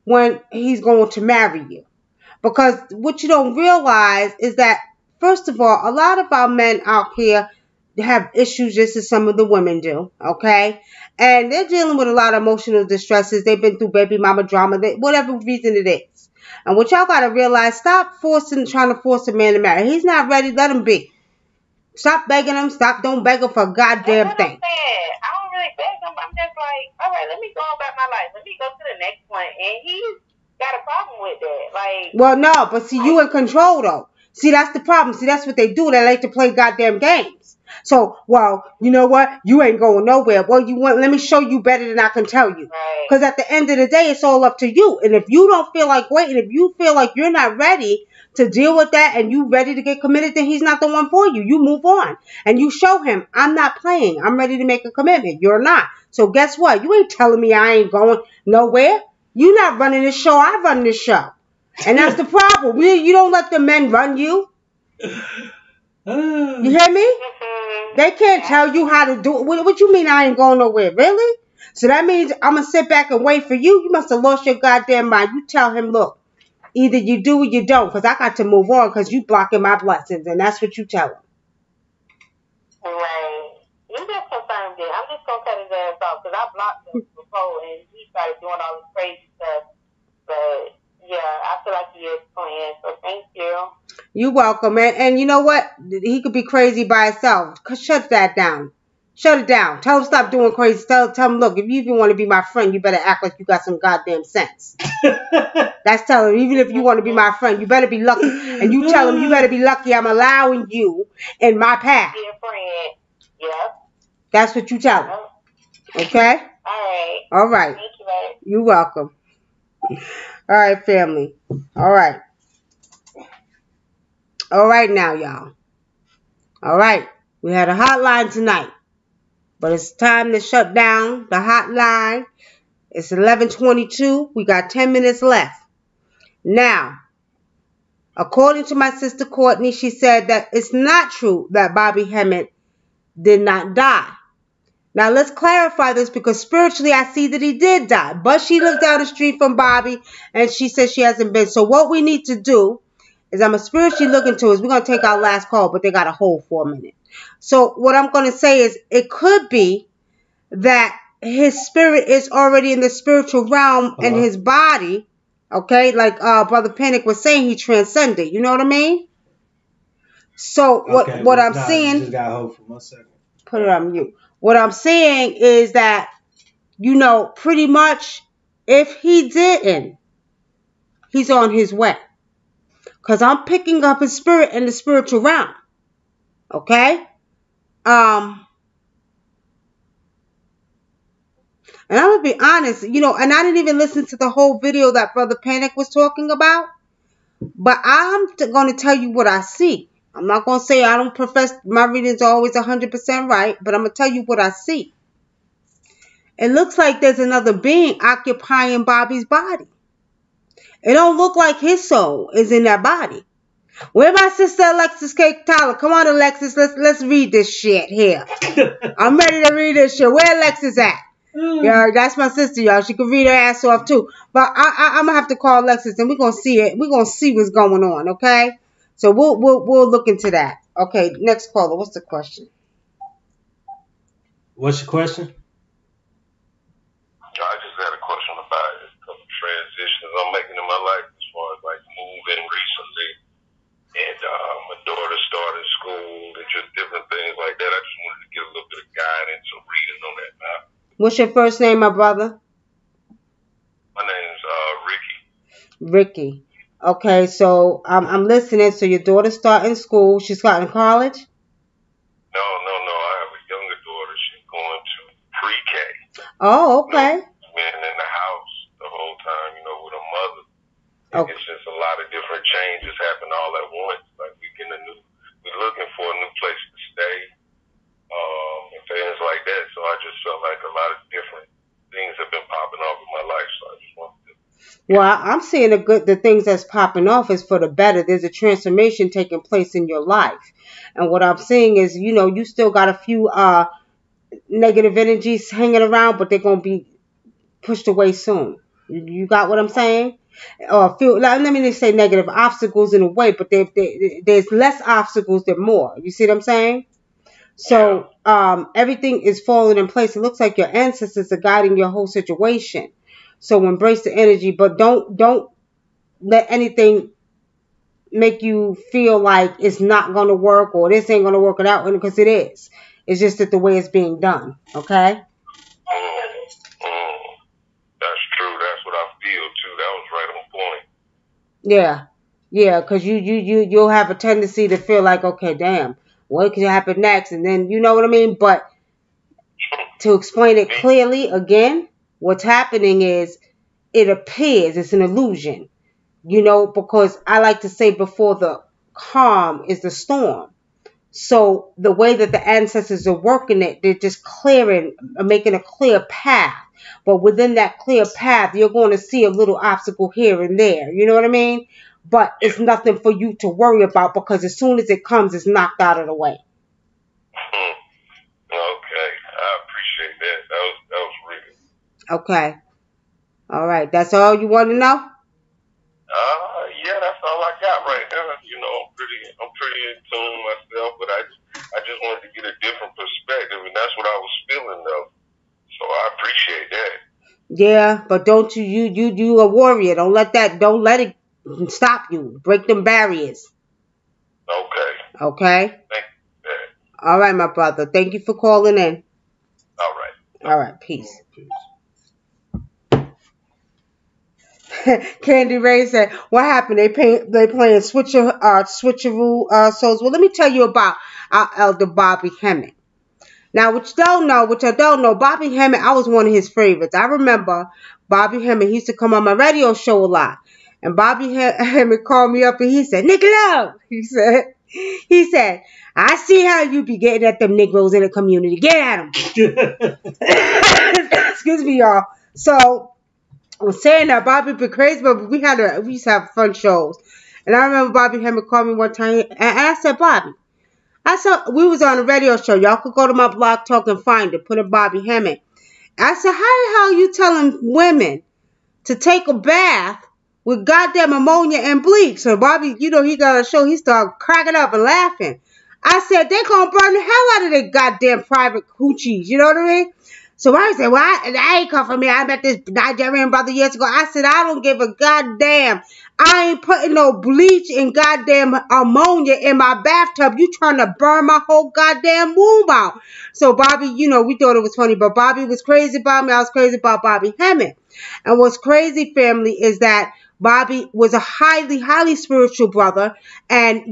when he's going to marry you. Because what you don't realize is that, first of all, a lot of our men out here have issues just as some of the women do, okay? And they're dealing with a lot of emotional distresses. They've been through baby mama drama, whatever reason it is. And what y'all got to realize, stop trying to force a man to marry. He's not ready, let him be. Stop begging him. Don't beg him for a goddamn thing. I don't really beg him. I'm just like, all right, let me go about my life. Let me go to the next one. And he's got a problem with that. Like, well, no, but see, you in control though. See, that's the problem. See, that's what they do. They like to play goddamn games. So, well, you know what? You ain't going nowhere. Well, let me show you better than I can tell you. Because at the end of the day, it's all up to you. And if you don't feel like waiting, if you feel like you're not ready to deal with that and you ready to get committed, then he's not the one for you. You move on. And you show him, I'm not playing. I'm ready to make a commitment. You're not. So guess what? You ain't telling me I ain't going nowhere. You're not running this show. I run this show. And that's the problem. You don't let the men run you. You hear me? They can't tell you how to do it. What you mean I ain't going nowhere? Really? So that means I'm going to sit back and wait for you? You must have lost your goddamn mind. You tell him, look, either you do or you don't, because I got to move on because you blocking my blessings. And that's what you tell him. Right. You just confirmed it. I'm just going to cut his ass off because I blocked him before and he started doing all this crazy stuff. But yeah, I feel like he is playing. So thank you. You're welcome, man. And you know what? He could be crazy by himself. Shut that down. Shut it down. Tell him stop doing crazy. Tell him, look, if you even want to be my friend, you better act like you got some goddamn sense. That's telling him, even if you want to be my friend, you better be lucky. And you tell him, you better be lucky I'm allowing you in my path. Be a friend. Yep. That's what you tell him. Okay? All right. Thank you, babe. You're welcome. All right, family. All right. All right now, y'all. All right. We had a hotline tonight. But it's time to shut down the hotline. It's 11:22. We got 10 minutes left. Now, according to my sister Courtney, she said that it's not true that Bobby Hemmit did not die. Now, let's clarify this because spiritually I see that he did die. But she lives down the street from Bobby and she says she hasn't been. So what we need to do is I'm going to spiritually look into is we're going to take our last call, but they got to hold for a minute. So what I'm going to say is it could be that his spirit is already in the spiritual realm and his body, okay? Like Brother Panic was saying, he transcended. You know what I mean? So what I'm saying... Just got hold for 1 second. Put it on mute. What I'm saying is that, you know, pretty much if he didn't, he's on his way. Because I'm picking up his spirit in the spiritual realm. Okay? And I'm going to be honest, you know, and I didn't even listen to the whole video that Brother Panic was talking about. But I'm going to tell you what I see. I'm not going to say I don't profess my readings are always 100% right, but I'm going to tell you what I see. It looks like there's another being occupying Bobby's body. It don't look like his soul is in that body. Where my sister Alexis K. Tyler? Come on, Alexis, let's read this shit here. I'm ready to read this shit. Where Alexis at? Yeah, that's my sister, y'all. She can read her ass off too. But I'm gonna have to call Alexis and we're gonna see it. We're gonna see what's going on, okay? So we'll look into that. Okay, next caller. What's the question? What's your question? I just had a question about a couple transitions I'm making in my life as far as like moving recently. And my daughter started school and just different things like that. I just wanted to get a little bit of guidance or reading on that now. What's your first name, my brother? My name's Ricky. Ricky. Okay, so I'm listening. So your daughter's starting school. She's starting college? No. I have a younger daughter. She's going to pre-K. Oh, okay. Been in the house the whole time, you know, with her mother. Okay. It's just a lot of different changes happen all at once. Like we're looking for a new place to stay, and things like that. So I just felt like a lot of different things have been popping off in my life. So I just wanted to. Well, I'm seeing the things that's popping off is for the better. There's a transformation taking place in your life. And what I'm seeing is, you know, you still got a few negative energies hanging around, but they're going to be pushed away soon. You got what I'm saying? Or let me just say negative obstacles in a way, but there's less obstacles than more. You see what I'm saying? So everything is falling in place. It looks like your ancestors are guiding your whole situation. So embrace the energy, but don't let anything make you feel like it's not going to work or this ain't going to work it out, because it is. It's just that the way it's being done. Okay? That's true. That's what I feel too. That was right on point. Yeah, because you'll have a tendency to feel like, okay, damn, what could happen next? And then, you know what I mean? But to explain it clearly, again, what's happening is it appears it's an illusion, you know, because I like to say before the calm is the storm. So the way that the ancestors are working it, they're just making a clear path. But within that clear path, you're going to see a little obstacle here and there. You know what I mean? But it's nothing for you to worry about, because as soon as it comes, it's knocked out of the way. Okay, I appreciate that. That was real. Okay. All right. That's all you want to know? Yeah, that's all I got right now. You know, I'm pretty in tune myself, but I just wanted to get a different perspective, and that's what I was feeling though. So I appreciate that. Yeah, but don't you a warrior. Don't let it stop you. Break them barriers. Okay. Okay? Thank you. All right, my brother. Thank you for calling in. All right. All right, peace. Candy Ray said, "What happened? They playing switcheroo souls." Well, let me tell you about our elder Bobby Hemmit. Now, which I don't know, Bobby Hemmit, I was one of his favorites. I remember Bobby Hemmit. He used to come on my radio show a lot, and Bobby Hemmit called me up and he said, "Nicola," he said, "I see how you be getting at them Negroes in the community. Get at them." Excuse me, y'all. So. I was saying that Bobby been crazy, but we used to have fun shows. And I remember Bobby Hemmit called me one time, and I said, "Bobby," I said, we was on a radio show. Y'all could go to my blog talk and find it. Put in Bobby Hemmit. I said, "How the hell are you telling women to take a bath with goddamn ammonia and bleach?" So Bobby, he got a show. He started cracking up and laughing. I said, "They gonna burn the hell out of their goddamn private coochies." You know what I mean? So I said, "Well, I ain't come from me. I met this Nigerian brother years ago." I said, "I don't give a goddamn. I ain't putting no bleach and goddamn ammonia in my bathtub. You trying to burn my whole goddamn womb out." So Bobby, we thought it was funny, but Bobby was crazy about me. I was crazy about Bobby Hemmit. And what's crazy, family, is that Bobby was a highly, highly spiritual brother. And,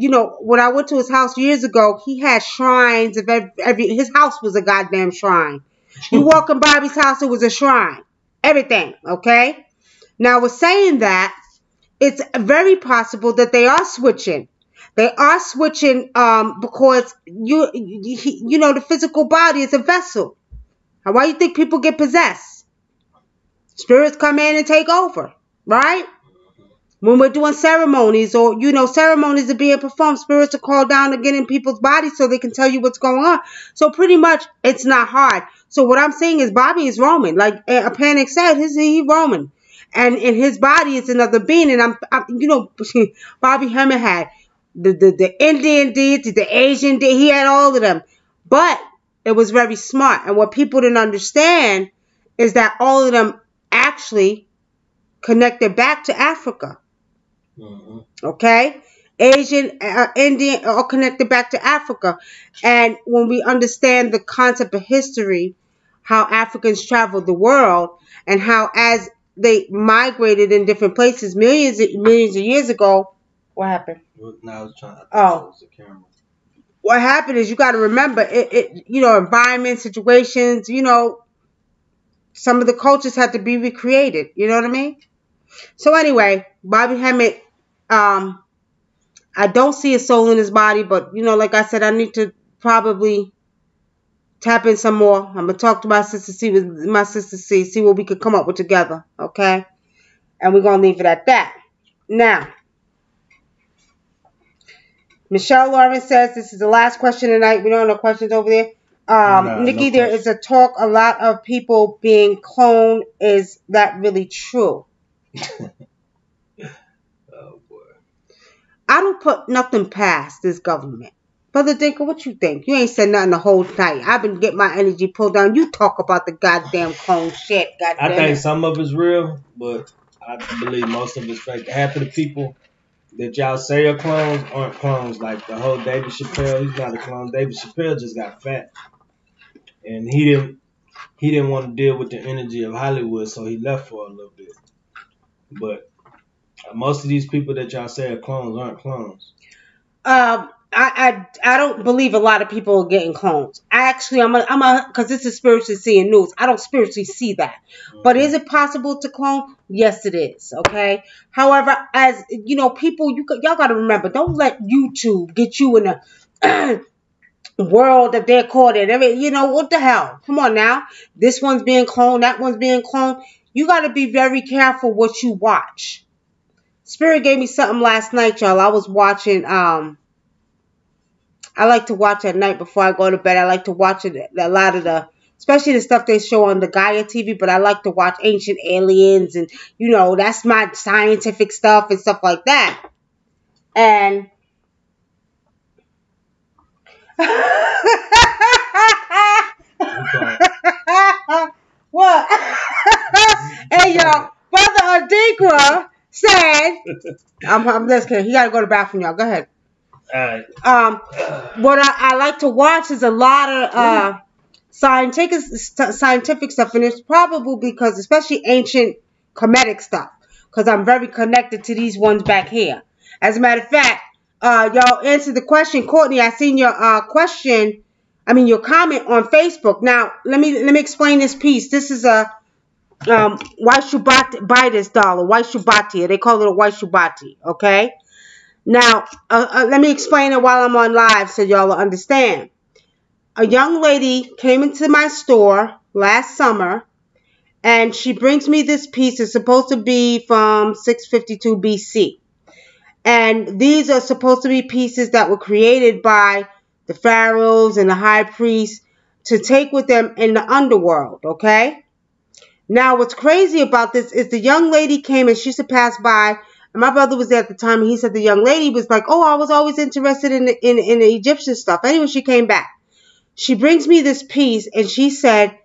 when I went to his house years ago, he had shrines of his house was a goddamn shrine. You walk in Bobby's house, it was a shrine. Everything, okay? Now, we're saying that it's very possible that they are switching. They are switching because, the physical body is a vessel. Why do you think people get possessed? Spirits come in and take over, right? When we're doing ceremonies or, ceremonies are being performed, spirits are called down to get in people's bodies so they can tell you what's going on. So pretty much it's not hard. So what I'm saying is Bobby is Roman. Like a Panic said, he's Roman. And in his body it's another being. And Bobby Hemmit had the Indian deity, the Asian deity. He had all of them. But it was very smart. And what people didn't understand is that all of them actually connected back to Africa. Okay? Asian, Indian, all connected back to Africa. And when we understand the concept of history, how Africans traveled the world, and how as they migrated in different places millions of years ago, what happened? What happened is you got to remember, environment, situations, some of the cultures had to be recreated. You know what I mean? So anyway, Bobby Hemmit, I don't see a soul in his body, but, like I said, I need to probably tap in some more. I'm going to talk to my sister, see what we could come up with together, okay? And we're going to leave it at that. Now, Michelle Lawrence says, this is the last question tonight. We don't have no questions over there. Nikki, there is a talk, a lot of people being cloned. Is that really true? Oh, boy. I don't put nothing past this government. Brother Dinker, what you think? You ain't said nothing the whole night. I've been getting my energy pulled down. You talk about the goddamn clone shit. I think some of it's real, but I believe most of it's fake. Half of the people that y'all say are clones aren't clones. Like the whole David Chappelle, he's not a clone. David Chappelle just got fat, and he didn't want to deal with the energy of Hollywood, so he left for a little bit. But most of these people that y'all say are clones aren't clones. I don't believe a lot of people are getting clones. Because this is spiritually seeing news. I don't spiritually see that. Mm-hmm. But is it possible to clone? Yes, it is. Okay. However, as people, y'all got to remember, don't let YouTube get you in a world that they're caught in. I mean, what the hell? Come on now. This one's being cloned. That one's being cloned. You got to be very careful what you watch. Spirit gave me something last night, y'all. I was watching, I like to watch at night before I go to bed. I like to watch a lot of especially the stuff they show on the Gaia TV, but I like to watch Ancient Aliens and, that's my scientific stuff and stuff like that. And what? Hey, y'all, Brother Adinkra said, I'm just kidding. He got to go to the bathroom, y'all. Go ahead. Alright. What I like to watch is a lot of scientific stuff, and it's probably because, especially ancient Kemetic stuff, because I'm very connected to these ones back here. As a matter of fact, y'all answered the question, Courtney. I seen your your comment on Facebook. Now let me explain this piece. This is a white Shubati dollar, white Shubati. They call it a white Shubati. Okay. Now let me explain it while I'm on live so y'all will understand. A young lady came into my store last summer, and she brings me this piece. It's supposed to be from 652 BC. And these are supposed to be pieces that were created by the pharaohs and the high priests to take with them in the underworld, okay? Now, what's crazy about this is the young lady came and she used to pass by, and my brother was there at the time, and he said the young lady was like, oh, I was always interested in the Egyptian stuff. Anyway, she came back. She brings me this piece, and she said,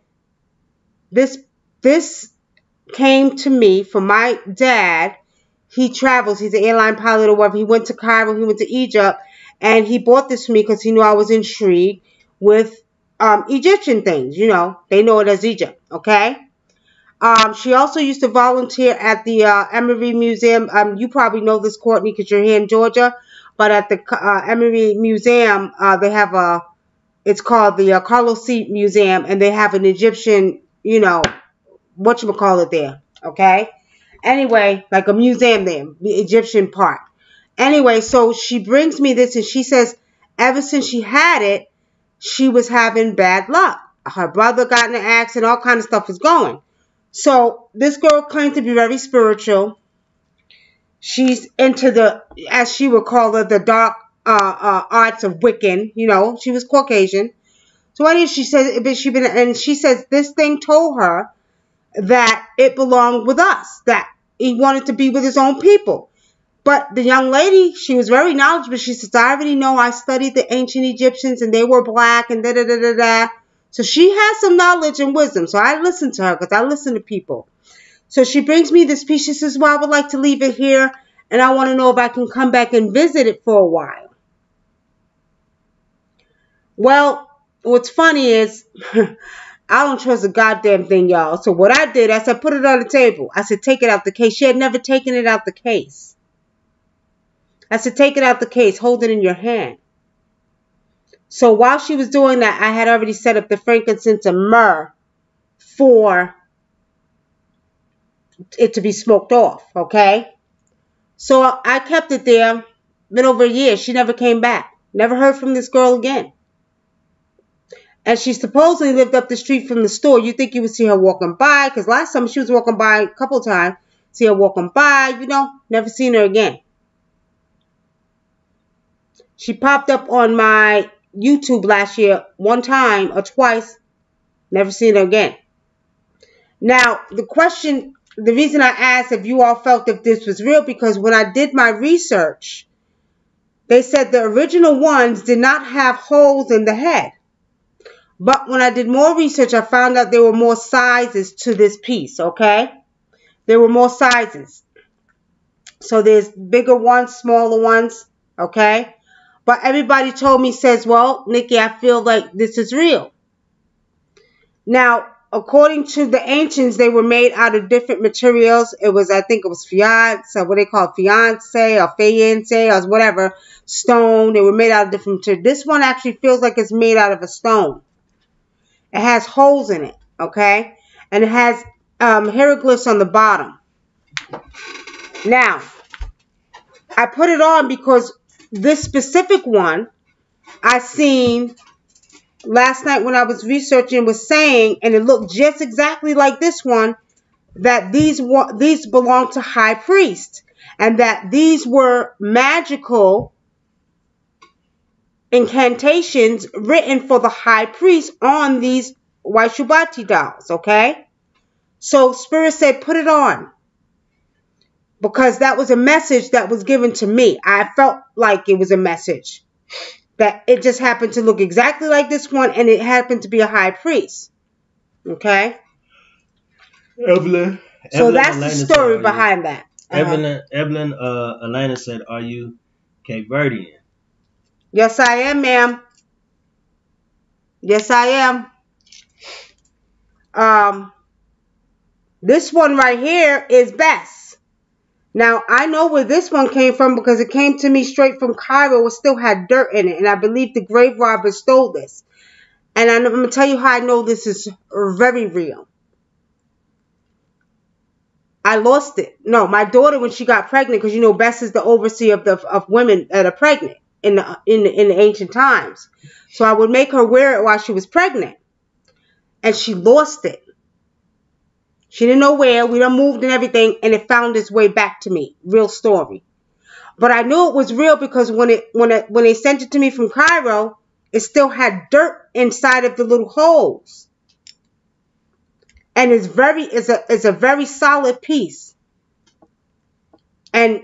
this came to me from my dad. He travels. He's an airline pilot or whatever. He went to Cairo. He went to Egypt, and he bought this for me because he knew I was intrigued with Egyptian things. You know, they know it as Egypt, okay? She also used to volunteer at the Emory Museum. You probably know this, Courtney, because you're here in Georgia. But at the Emory Museum, they have it's called the Carlos C. Museum, and they have an Egyptian, whatchamacallit there, okay? Anyway, like a museum there, the Egyptian part. Anyway, so she brings me this, and she says ever since she had it, she was having bad luck. Her brother got in an accident, all kind of stuff was going. So this girl claimed to be very spiritual. She's into the, as she would call it, the dark arts of Wiccan. You know, she was Caucasian. So anyway, she says this thing told her that it belonged with us, that he wanted to be with his own people. But the young lady, she was very knowledgeable. She says, I already know, I studied the ancient Egyptians and they were black and da-da-da-da-da. So she has some knowledge and wisdom. So I listened to her because I listen to people. So she brings me this piece. She says, well, I would like to leave it here, and I want to know if I can come back and visit it for a while. Well, what's funny is I don't trust a goddamn thing, y'all. So what I did, I said, put it on the table. I said, take it out the case. She had never taken it out the case. I said, take it out the case. Hold it in your hand. So while she was doing that, I had already set up the frankincense and myrrh for it to be smoked off, okay? So I kept it there. Been over a year. She never came back. Never heard from this girl again. And she supposedly lived up the street from the store. You think you would see her walking by, because last time she was walking by a couple times. See her walking by, never seen her again. She popped up on my YouTube last year one time or twice. Never seen her again. Now, the reason I asked if you all felt if this was real, because when I did my research, they said the original ones did not have holes in the head. But when I did more research, I found out there were more sizes to this piece, okay? There were more sizes. So there's bigger ones, smaller ones, okay? But everybody told me, says, well, Nikki, I feel like this is real. Now, according to the ancients, they were made out of different materials. I think it was fiance, what they call fiance or faience or whatever, stone. They were made out of different materials. This one actually feels like it's made out of a stone. It has holes in it, okay? And it has hieroglyphs on the bottom. Now, I put it on because this specific one I seen last night when I was researching was saying, and it looked just exactly like this one, that these belong to high priests, and that these were magical incantations written for the high priest on these white Shubati dolls, okay? So Spirit said, put it on. Because that was a message that was given to me. I felt like it was a message. That it just happened to look exactly like this one, and it happened to be a high priest. Okay? Evelyn that's the story behind that. Evelyn Elena said, are you Cape Verdean? Yes, I am, ma'am. Yes, I am. This one right here is best. Now, I know where this one came from because it came to me straight from Cairo. It still had dirt in it, and I believe the grave robber stole this. And I'm going to tell you how I know this is very real. I lost it. No, my daughter, when she got pregnant, because you know Bess is the overseer of women that are pregnant in the ancient times. So I would make her wear it while she was pregnant, and she lost it. She didn't know where. We done moved and everything, and it found its way back to me. Real story. But I knew it was real because when they sent it to me from Cairo, it still had dirt inside of the little holes, and it's a very solid piece. And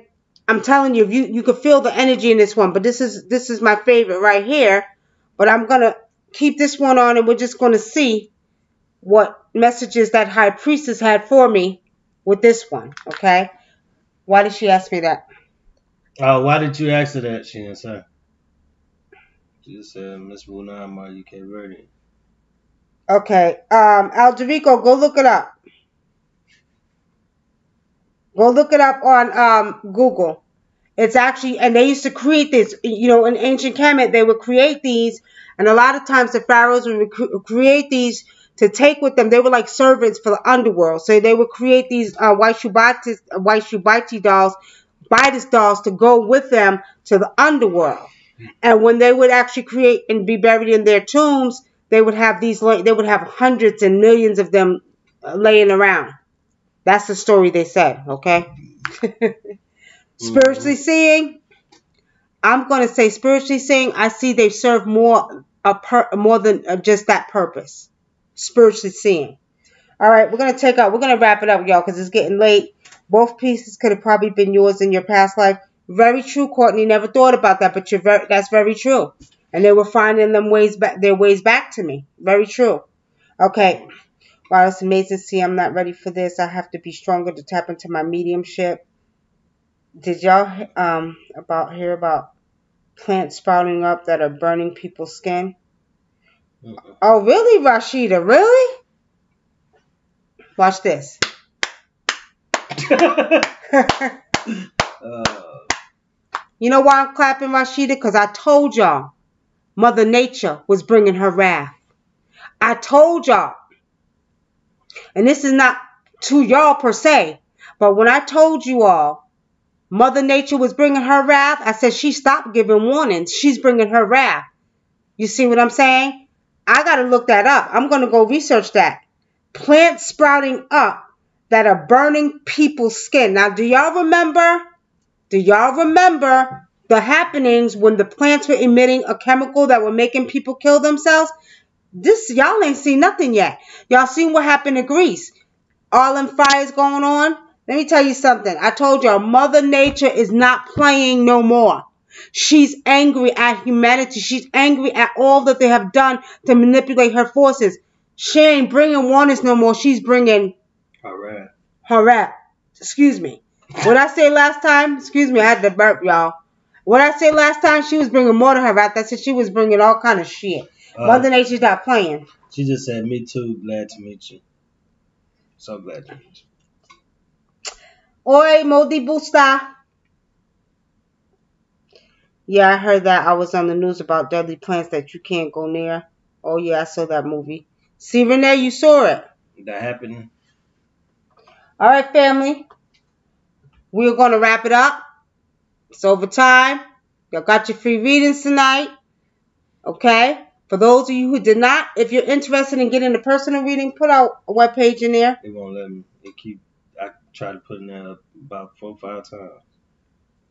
I'm telling you, you can feel the energy in this one. But this is my favorite right here. But I'm gonna keep this one on, and we're just gonna see what messages that high priestess had for me with this one. Okay? Why did she ask me that? Why did you ask her that? She didn't say. She just said, Miss Wunam Adinkra Readings. Okay. Alderico, go look it up. Go look it up on Google. It's actually, and they used to create this, you know, in ancient Kemet, they would create these, and a lot of times the pharaohs would create these to take with them. They were like servants for the underworld. So they would create these white Shubaiti dolls, Bitus dolls, to go with them to the underworld. And when they would actually create and be buried in their tombs, they would have hundreds and millions of them laying around. That's the story they said, okay? Spiritually seeing, I'm going to say spiritually seeing, I see they serve more than just that purpose. Spiritually seeing. All right, we're going to wrap it up, y'all, because it's getting late. Both pieces could have probably been yours in your past life. Very true, Courtney. Never thought about that, but that's very true. And they were finding their ways back to me. Very true. Okay. Wow, it's amazing. See, I'm not ready for this. I have to be stronger to tap into my mediumship. Did y'all hear about plants sprouting up that are burning people's skin? Oh, really, Rashida? Really? Watch this. You know why I'm clapping, Rashida? Because I told y'all Mother Nature was bringing her wrath. I told y'all. And this is not to y'all per se. But when I told you all Mother Nature was bringing her wrath, I said she stopped giving warnings. She's bringing her wrath. You see what I'm saying? I got to look that up. I'm going to go research that. Plants sprouting up that are burning people's skin. Now, do y'all remember the happenings when the plants were emitting a chemical that were making people kill themselves? Y'all ain't seen nothing yet. Y'all seen what happened in Greece? All them fires going on. Let me tell you something. I told y'all, Mother Nature is not playing no more. She's angry at humanity. She's angry at all that they have done to manipulate her forces. She ain't bringing warnings no more. She's bringing her wrath. Excuse me. What I say last time? Excuse me, I had to burp, y'all. What I say last time? She was bringing more to her wrath. I said she was bringing all kind of shit. Mother Nature's not playing. She just said, me too. Glad to meet you. So glad to meet you. Oi, Modi Busta. Yeah, I heard that. I was on the news about deadly plants that you can't go near. Oh, yeah, I saw that movie. See, Renee, you saw it. That happened. All right, family. We're going to wrap it up. It's over time. Y'all got your free readings tonight. Okay? For those of you who did not, if you're interested in getting a personal reading, put out a webpage in there. It won't let me. I tried to put it in about 4 or 5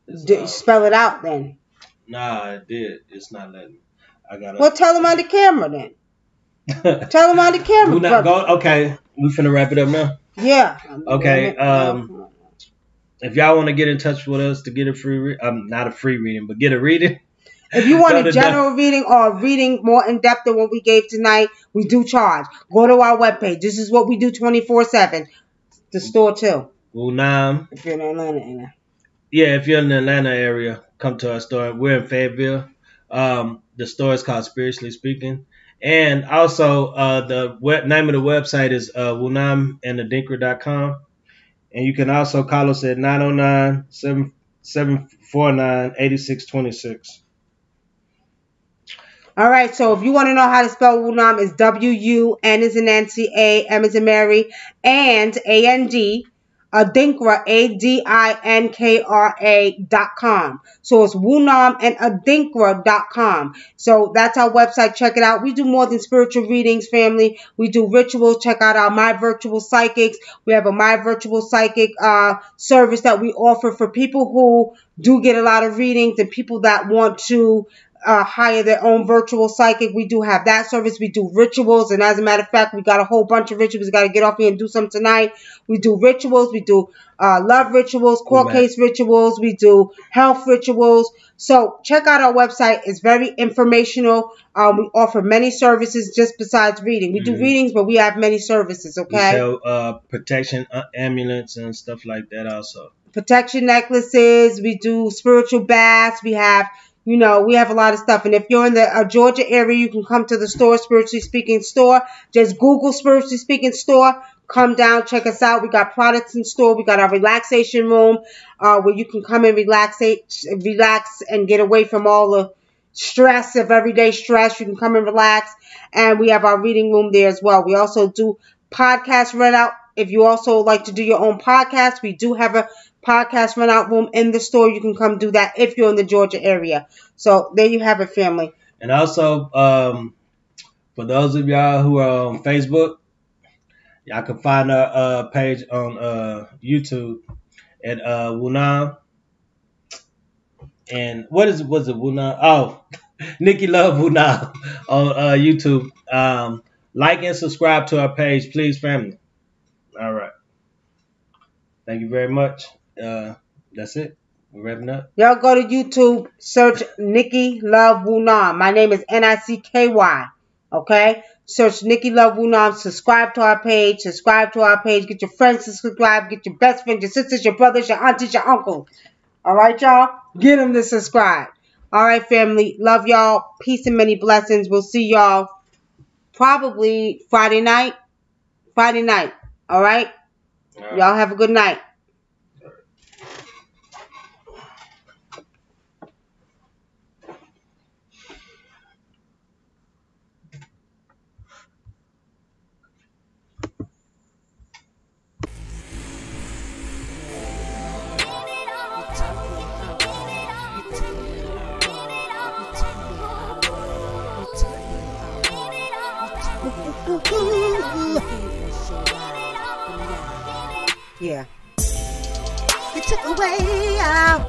times. Spell it out then. Nah, I did. It's not letting me. Well, tell them on the camera then. Tell them on the camera. Okay, we finna wrap it up now. Yeah. Okay. If y'all want to get in touch with us to get a free not a free reading, but get a reading. If you want a general reading or a reading more in depth than what we gave tonight, we do charge. Go to our webpage. This is what we do 24/7. The store too. Wunam. If you're in Atlanta. Yeah, if you're in the Atlanta area, come to our store. We're in Fayetteville. The store is called Spiritually Speaking. And also, the name of the website is Wunam Adinkra.com. And you can also call us at 909-749-8626. All right, so if you want to know how to spell Wunam, it's W-U, N as in Nancy, A, M as in Mary, and A-N-D, Adinkra, ADINKRA.com. So it's WunamAdinkra.com. So that's our website. Check it out. We do more than spiritual readings, family. We do rituals. Check out our My Virtual Psychics. We have a My Virtual Psychic service that we offer for people who do get a lot of readings and people that want to hire their own virtual psychic. We do have that service. We do rituals, and as a matter of fact, we got a whole bunch of rituals. We got to get off here and do some tonight. We do rituals. We do love rituals, court case rituals. We do health rituals. So check out our website. It's very informational. We offer many services just besides reading. We do readings, but we have many services. Okay. We sell protection amulets and stuff like that also. Protection necklaces. We do spiritual baths. We have, you know, we have a lot of stuff. And if you're in the Georgia area, you can come to the store, Spiritually Speaking Store. Just Google Spiritually Speaking Store. Come down, check us out. We got products in store. We got our relaxation room where you can come and relax and get away from all the stress of everyday stress. You can come and relax. And we have our reading room there as well. We also do podcast rent out. If you also like to do your own podcast, we do have a podcast run out room in the store. You can come do that if you're in the Georgia area. So there you have it, family. And also, for those of y'all who are on Facebook, y'all can find our page on YouTube at Wunam. And was it Wunam? Oh, Nicky Love Wunam on YouTube. Like and subscribe to our page, please, family. All right. Thank you very much. That's it. We're wrapping up. Y'all go to YouTube, search Nicky Love Wunam. My name is NICKY. Okay? Search Nicky Love Wunam. Subscribe to our page. Get your friends to subscribe. Get your best friends, your sisters, your brothers, your aunties, your uncles. All right, y'all? Get them to subscribe. All right, family. Love y'all. Peace and many blessings. We'll see y'all probably Friday night. All right? Y'all have a good night. Yeah. You took away our